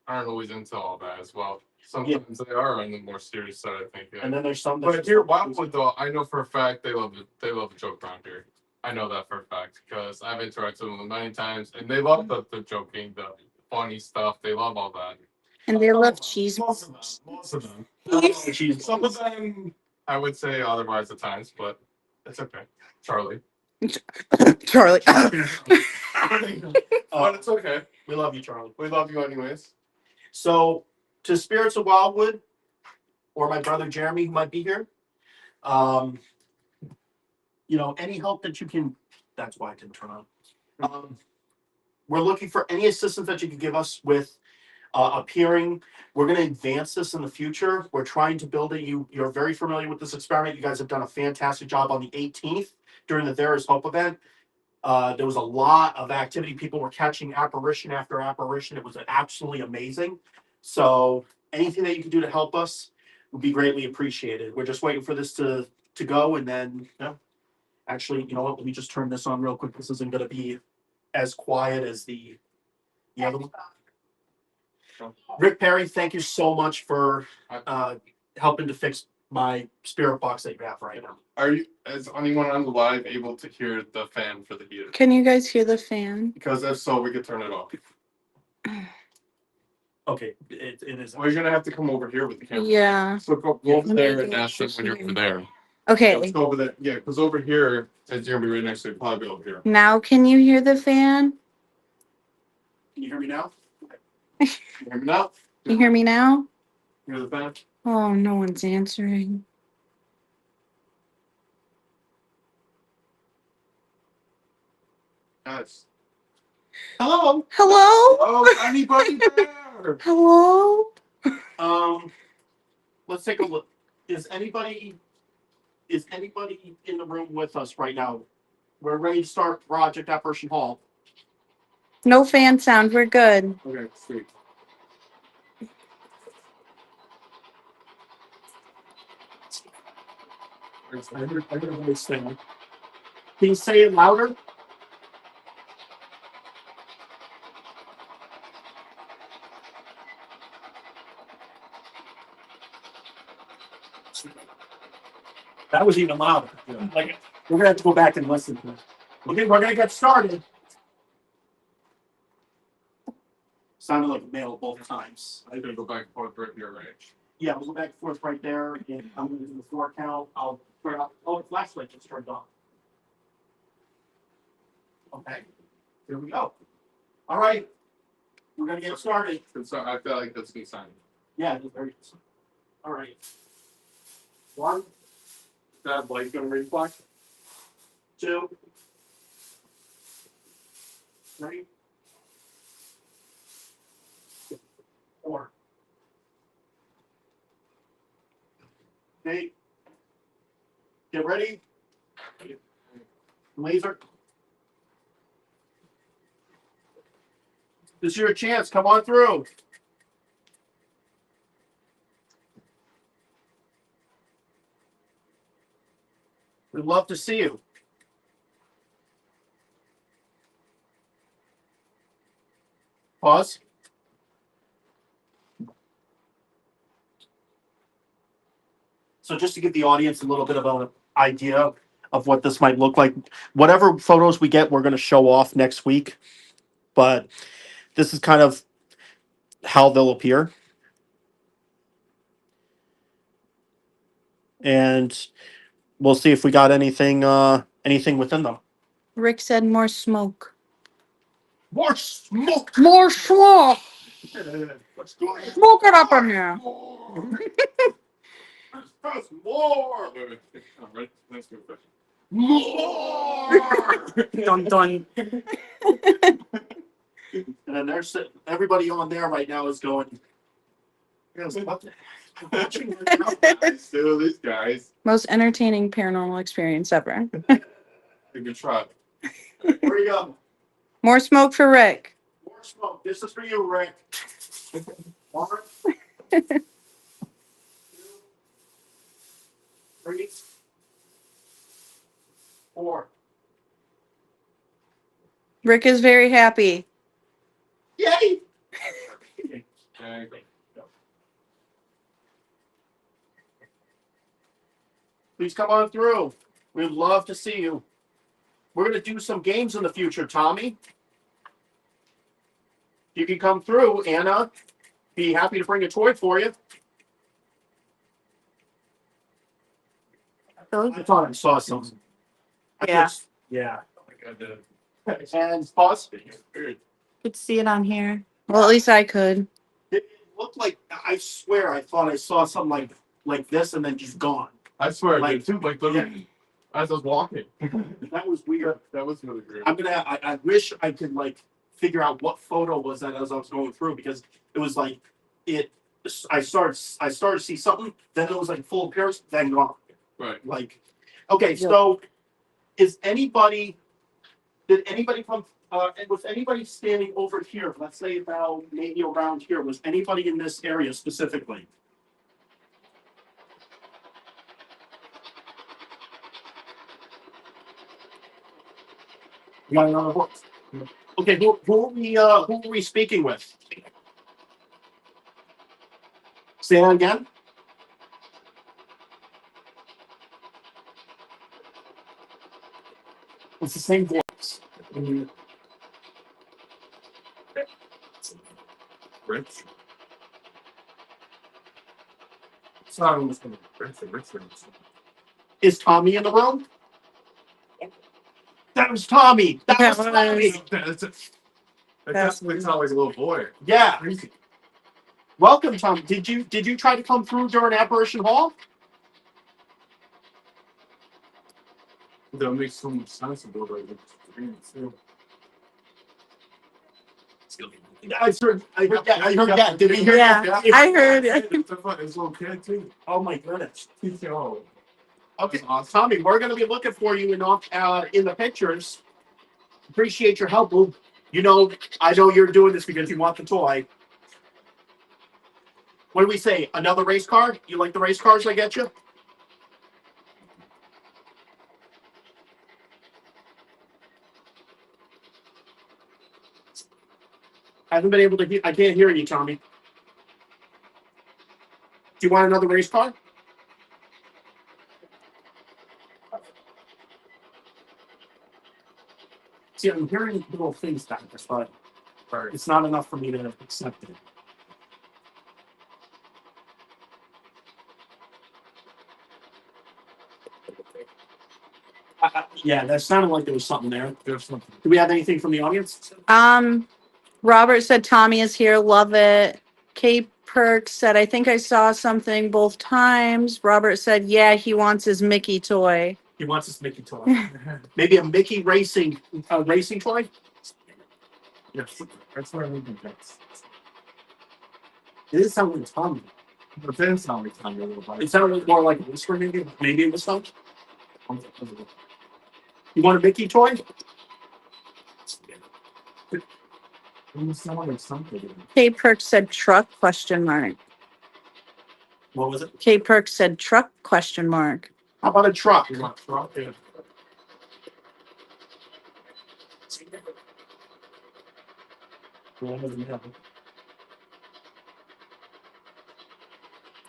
always into all that as well. Sometimes they are on the more serious side, I think. Yeah. And then there's some. But here, Wildwood though, I know for a fact they love a joke around here. I know that for a fact because I've interacted with them many times, and they love the joking, the funny stuff. They love all that. And they love cheese. Most of them. Cheese. Some of them, I would say otherwise at times, but it's okay. Charlie. Charlie. But it's okay. We love you, Charlie. We love you anyways. So, to Spirits of Wildwood, or my brother Jeremy, who might be here, any help that you can. That's why I didn't turn on. We're looking for any assistance that you can give us with appearing. We're going to advance this in the future. We're trying to build it. You're very familiar with this experiment. You guys have done a fantastic job on the 18th during the There Is Hope event. There was a lot of activity. People were catching apparition after apparition. It was absolutely amazing. So anything that you can do to help us would be greatly appreciated. We're just waiting for this to go, and then actually, you know what? Let me just turn this on real quick. This isn't going to be as quiet as the other one. Rick Perry, thank you so much for helping to fix my spirit box that you have right now. Is anyone on the live able to hear the fan for the heater? Can you guys hear the fan? Because if so, we could turn it off. Okay, it is. Well, you're gonna have to come over here with the camera. Yeah. So go over there and ask them when you're over there. Okay. Let's go over there. Yeah, because over here, since you're gonna be right next to it, probably over here. Now can you hear the fan? Can you hear me now? You hear me now? Can you hear me now? Hear the fan? Oh, no one's answering. Guys. Hello. Hello? Oh, anybody there? Hello? Let's take a look. Is anybody in the room with us right now? We're ready to start Project Apparition Hall. No fan sound. We're good. Okay, sweet. I heard a voice thing. Can you say it louder? That was even louder. Like, we're gonna have to go back and listen to it. Okay, we're gonna get started. Sounded like a male both times. I'm gonna go back and forth right here, right? Yeah, we'll go back and forth right there, and I'm gonna do the 4 count. I'll turn off. Oh, the flashlight just turned on. Okay, here we go. All right, we're gonna get started. So I feel like that's a good sign. Yeah, there it is. All right. One. That light gonna reflect? 2, 3, 4. Okay. Get ready. Laser. This is your chance. Come on through. We'd love to see you. Pause. So just to give the audience a little bit of an idea of what this might look like, whatever photos we get, we're going to show off next week. But this is kind of how they'll appear. And we'll see if we got anything within them. Rick said more smoke. More smoke. More smoke. Let's go. Smoke it up in here. More. Let's go. More. Dun dun. And then there's everybody on there right now is going. What the heck am I watching right now? Still these guys. Most entertaining paranormal experience ever. A good try. Where you go? More smoke for Rick. More smoke. This is for you, Rick. 1, 2, 3, 4. Rick is very happy. Yay! Okay. Please come on through. We'd love to see you. We're going to do some games in the future, Tommy. You can come through. Anna, be happy to bring a toy for you. I thought I saw something. Yeah. Yeah. I did. And pause. Could see it on here. Well, at least I could. It looked like, I swear, I thought I saw something like this and then just gone. I swear I Like- did too. Like literally, as I was walking. That was weird. That was really weird. I wish I could figure out what photo was that as I was going through, because it was like I started to see something, then it was like full appearance, then gone. Right. Okay, so did anybody come was anybody standing over here, let's say about maybe around here, was anybody in this area specifically? You got another book? Okay, who are we speaking with? Say that again. It's the same voice. Rich. Sorry, was going to Rich. Is Tommy in the room? That was Tommy. That was That Tommy. That's what sounds like a little boy. Yeah. Crazy. Welcome, Tom. Did you try to come through during Apparition Hall? That makes so much sense about like too. I heard that. Did we hear Yeah, that? I heard it. It's a little kid too. Oh my goodness. Yo. Okay, That's awesome. Tommy, we're going to be looking for you in the pictures. Appreciate your help. Well, I know you're doing this because you want the toy. What do we say? Another race car? You like the race cars I get you? I haven't been able to hear. I can't hear you, Tommy. Do you want another race car? See, I'm hearing little things back there, but it's not enough for me to accept it. Yeah, that sounded like there was something there. There's something. Do we have anything from the audience? Robert said Tommy is here. Love it. Kay Perk said, I think I saw something both times. Robert said, yeah, he wants his Mickey toy. He wants his Mickey toy. Maybe a Mickey racing toy. Yes, that's what I need to do. It didn't sound like Tommy. But then it's not like time a little bit. It sounded more like a whisper, maybe. Maybe it was something. You want a Mickey toy? It sounded like something. K Perk said truck question mark. What was it? K Perk said truck question mark. How about a truck? You want truck? Yeah.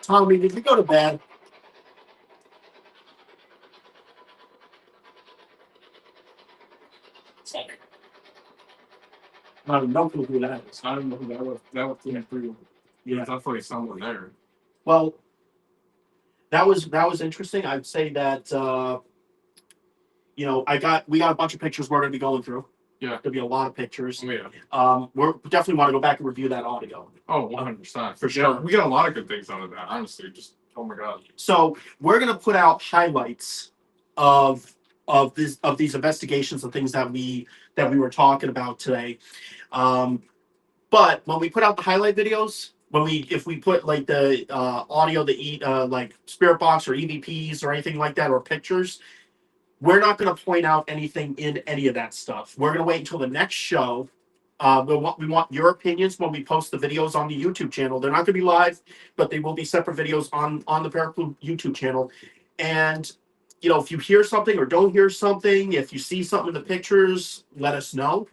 Tommy, did you go to bed? I don't know who that is. I don't know who that was. That was came through. Yeah. There's definitely someone there. Well, that was interesting. I'd say that we got a bunch of pictures we're going to be going through. Yeah. There'll be a lot of pictures. Oh, yeah. We definitely want to go back and review that audio. Oh, 100%. For sure. Yeah, we got a lot of good things out of that, honestly. Just, oh my God. So we're going to put out highlights of these investigations and things that we were talking about today. But when we put out the highlight videos, if we put like the audio, like Spirit Box or EVPs or anything like that, or pictures, we're not going to point out anything in any of that stuff. We're going to wait until the next show. We want your opinions when we post the videos on the YouTube channel. They're not going to be live, but they will be separate videos on the Paraclub YouTube channel. And if you hear something or don't hear something, if you see something in the pictures, let us know.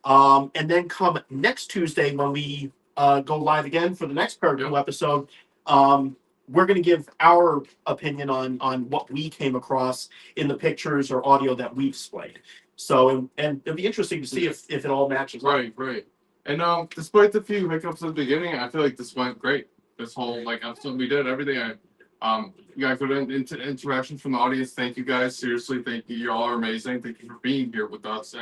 And then come next Tuesday when we go live again for the next Paraclub episode, we're going to give our opinion on what we came across in the pictures or audio that we've displayed. So, and it'll be interesting to see if it all matches. Right. And despite the few hiccups at the beginning, I feel like this went great. This whole episode we did, everything. You got good interactions from the audience. Thank you guys. Seriously, thank you. You all are amazing. Thank you for being here with us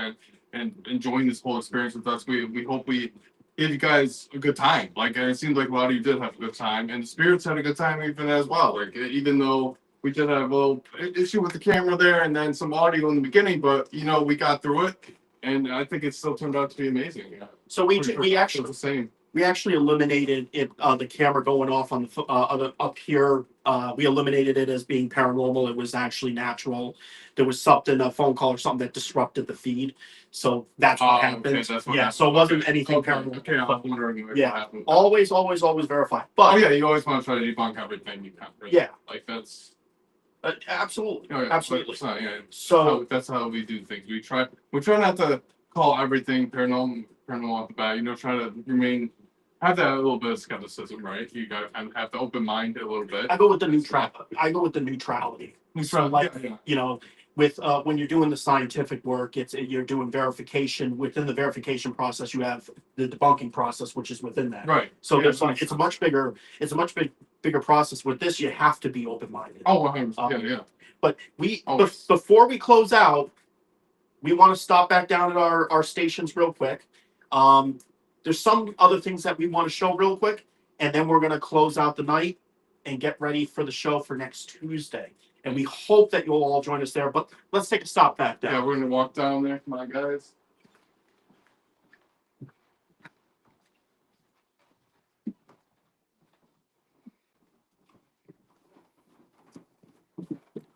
and enjoying this whole experience with us. We hope we gave you guys a good time. It seems like a lot of you did have a good time, and the spirits had a good time even as well. Even though we did have a little issue with the camera there and then some audio in the beginning, but we got through it, and I think it still turned out to be amazing. So we actually eliminated it, the camera going off on the up here. We eliminated it as being paranormal. It was actually natural. There was a phone call or something that disrupted the feed. So that's what happened. Okay, that's what happened. So it wasn't anything paranormal. Okay, I was wondering what happened. Always verify. But you always want to try to debunk everything you can. Really. Yeah. That's absolutely. Oh, yeah, Absolutely. Yeah. So that's how we do things. We try not to call everything paranormal off the bat. Try to have that little bit of skepticism, right? You got to kind of have the open mind a little bit. I go with the neutrality. So with when you're doing the scientific work, you're doing verification. Within the verification process, you have the debunking process, which is within that. Right. So it's a much bigger process. With this, you have to be open minded. Oh, 100%. Yeah. But before we close out, we want to stop back down at our stations real quick. There's some other things that we want to show real quick, and then we're going to close out the night and get ready for the show for next Tuesday. And we hope that you'll all join us there. But let's take a stop back down. Yeah, we're going to walk down there. Come on, guys.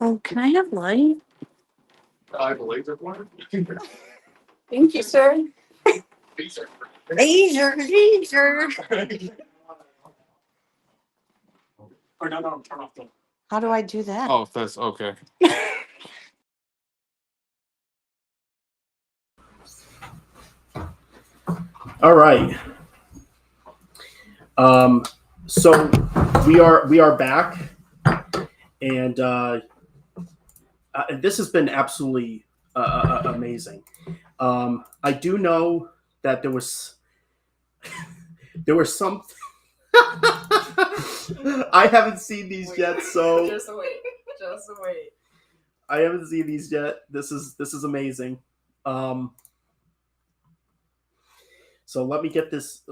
Oh, can I have light? I have a laser pointer. Thank you, sir. Laser. Or no, turn off the. How do I do that? Oh, that's okay. All right. So we are back, and this has been absolutely amazing. I do know that there was some. I haven't seen these yet, so Just wait. I haven't seen these yet. This is amazing. So let me get this.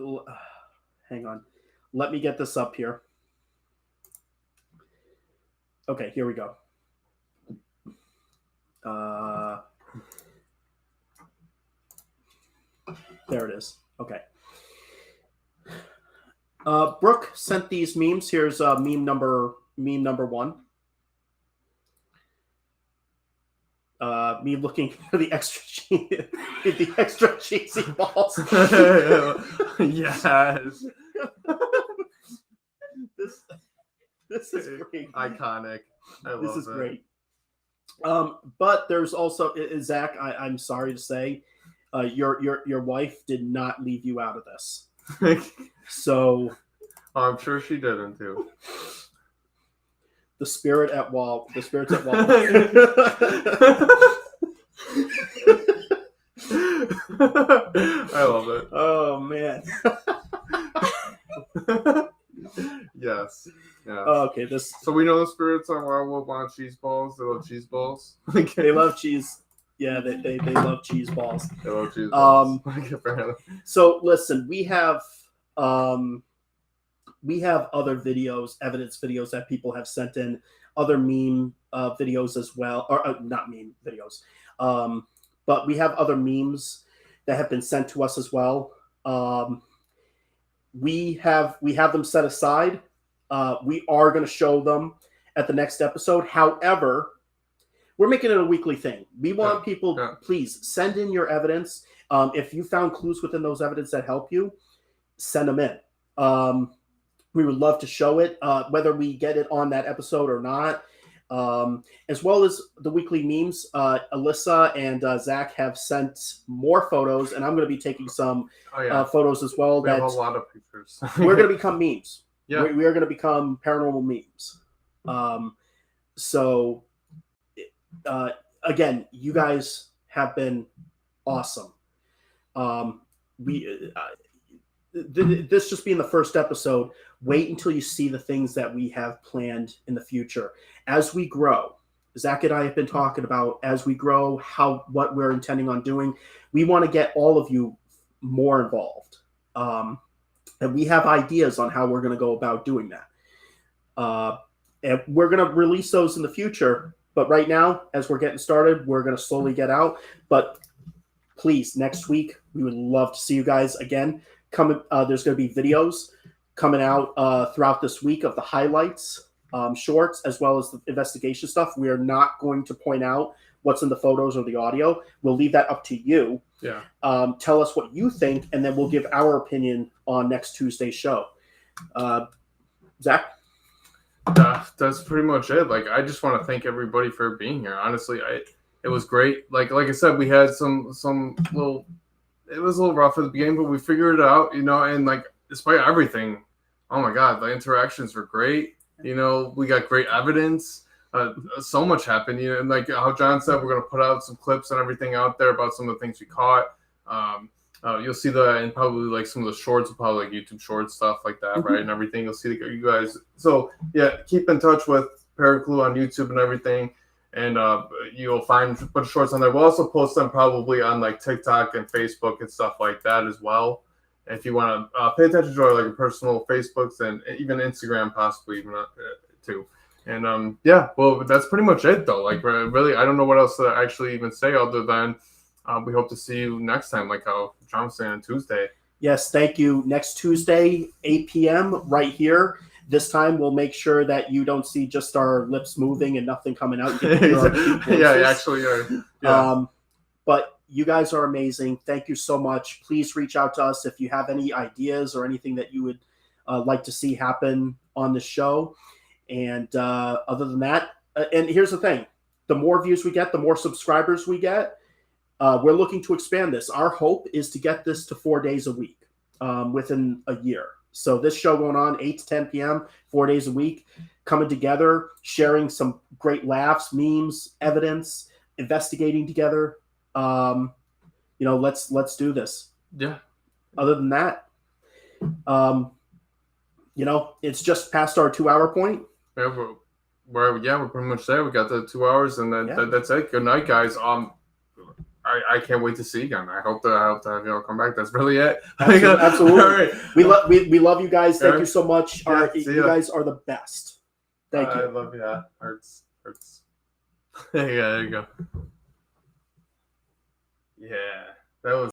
Hang on. let me get this up here. Okay, here we go. There it is. Okay. Brooke sent these memes. Here's meme number one. Me looking for the extra cheesy balls. Yes. This is great. Iconic. I love This is it. great. But there's also Zach. I'm sorry to say, your wife did not leave you out of this. So I'm sure she didn't too. The spirits at Wall. I love it. Oh man. Yes. Okay. So we know the spirits on Werewolf want cheese balls. They love cheese balls. They love cheese. Yeah, they love cheese balls. They love cheese balls. So listen, we have other videos, evidence videos that people have sent in, other meme videos as well, or not meme videos, but we have other memes that have been sent to us as well. We have them set aside. We are going to show them at the next episode. However, we're making it a weekly thing. We want people, please send in your evidence. If you found clues within those evidence that help you, send them in. We would love to show it, whether we get it on that episode or not. As well as the weekly memes, Alyssa and Zach have sent more photos, and I'm going to be taking some photos as well. We have a lot of pictures. We're going to become memes. Yeah. We are going to become paranormal memes. So, again, you guys have been awesome. This just being the first episode, wait until you see the things that we have planned in the future. As we grow, Zach and I have been talking about, as we grow, what we're intending on doing. We want to get all of you more involved. And we have ideas on how we're going to go about doing that. And we're going to release those in the future. But right now, as we're getting started, we're going to slowly get out. But please, next week, we would love to see you guys again. There's going to be videos coming out throughout this week of the highlights, shorts, as well as the investigation stuff. We are not going to point out what's in the photos or the audio. We'll leave that up to you. Yeah. Tell us what you think, and then we'll give our opinion on next Tuesday's show. Zach? That's pretty much it. Like, I just want to thank everybody for being here. Honestly, it was great. Like I said, we had some little. It was a little rough at the beginning, but we figured it out, and like, despite everything, oh my God, the interactions were great. We got great evidence. So much happened, and like how John said, we're going to put out some clips and everything out there about some of the things we caught. You'll see that in probably like some of the shorts, probably like YouTube shorts, stuff like that, right? And everything. You'll see you guys. So yeah, keep in touch with Paraclue on YouTube and everything. And you'll find a bunch of shorts on there. We'll also post them probably on like TikTok and Facebook and stuff like that as well. If you want to pay attention to our like personal Facebooks and even Instagram, possibly even too. And well, that's pretty much it though. Like really, I don't know what else to actually even say other than we hope to see you next time, like how John was saying on Tuesday. Yes, thank you. Next Tuesday, 8 p.m. right here. This time we'll make sure that you don't see just our lips moving and nothing coming out. Yeah, actually. Yeah. But you guys are amazing. Thank you so much. Please reach out to us if you have any ideas or anything that you would like to see happen on the show. And other than that, and here's the thing. The more views we get, the more subscribers we get. We're looking to expand this. Our hope is to get this to 4 days a week within a year. So this show going on 8 to 10 p.m., 4 days a week, coming together, sharing some great laughs, memes, evidence, investigating together. Let's do this. Yeah. Other than that, it's just past our 2-hour point. Yeah, we're pretty much there. We got the 2 hours, and then that's it. Good night, guys. I can't wait to see you again. I hope to have you all come back. That's really it. Absolutely. All right. We love you guys. Thank you so much. Yeah, All right, see you ya. guys are the best. Thank you. I love you. Yeah, hurts. Yeah, there you go. Yeah, that was.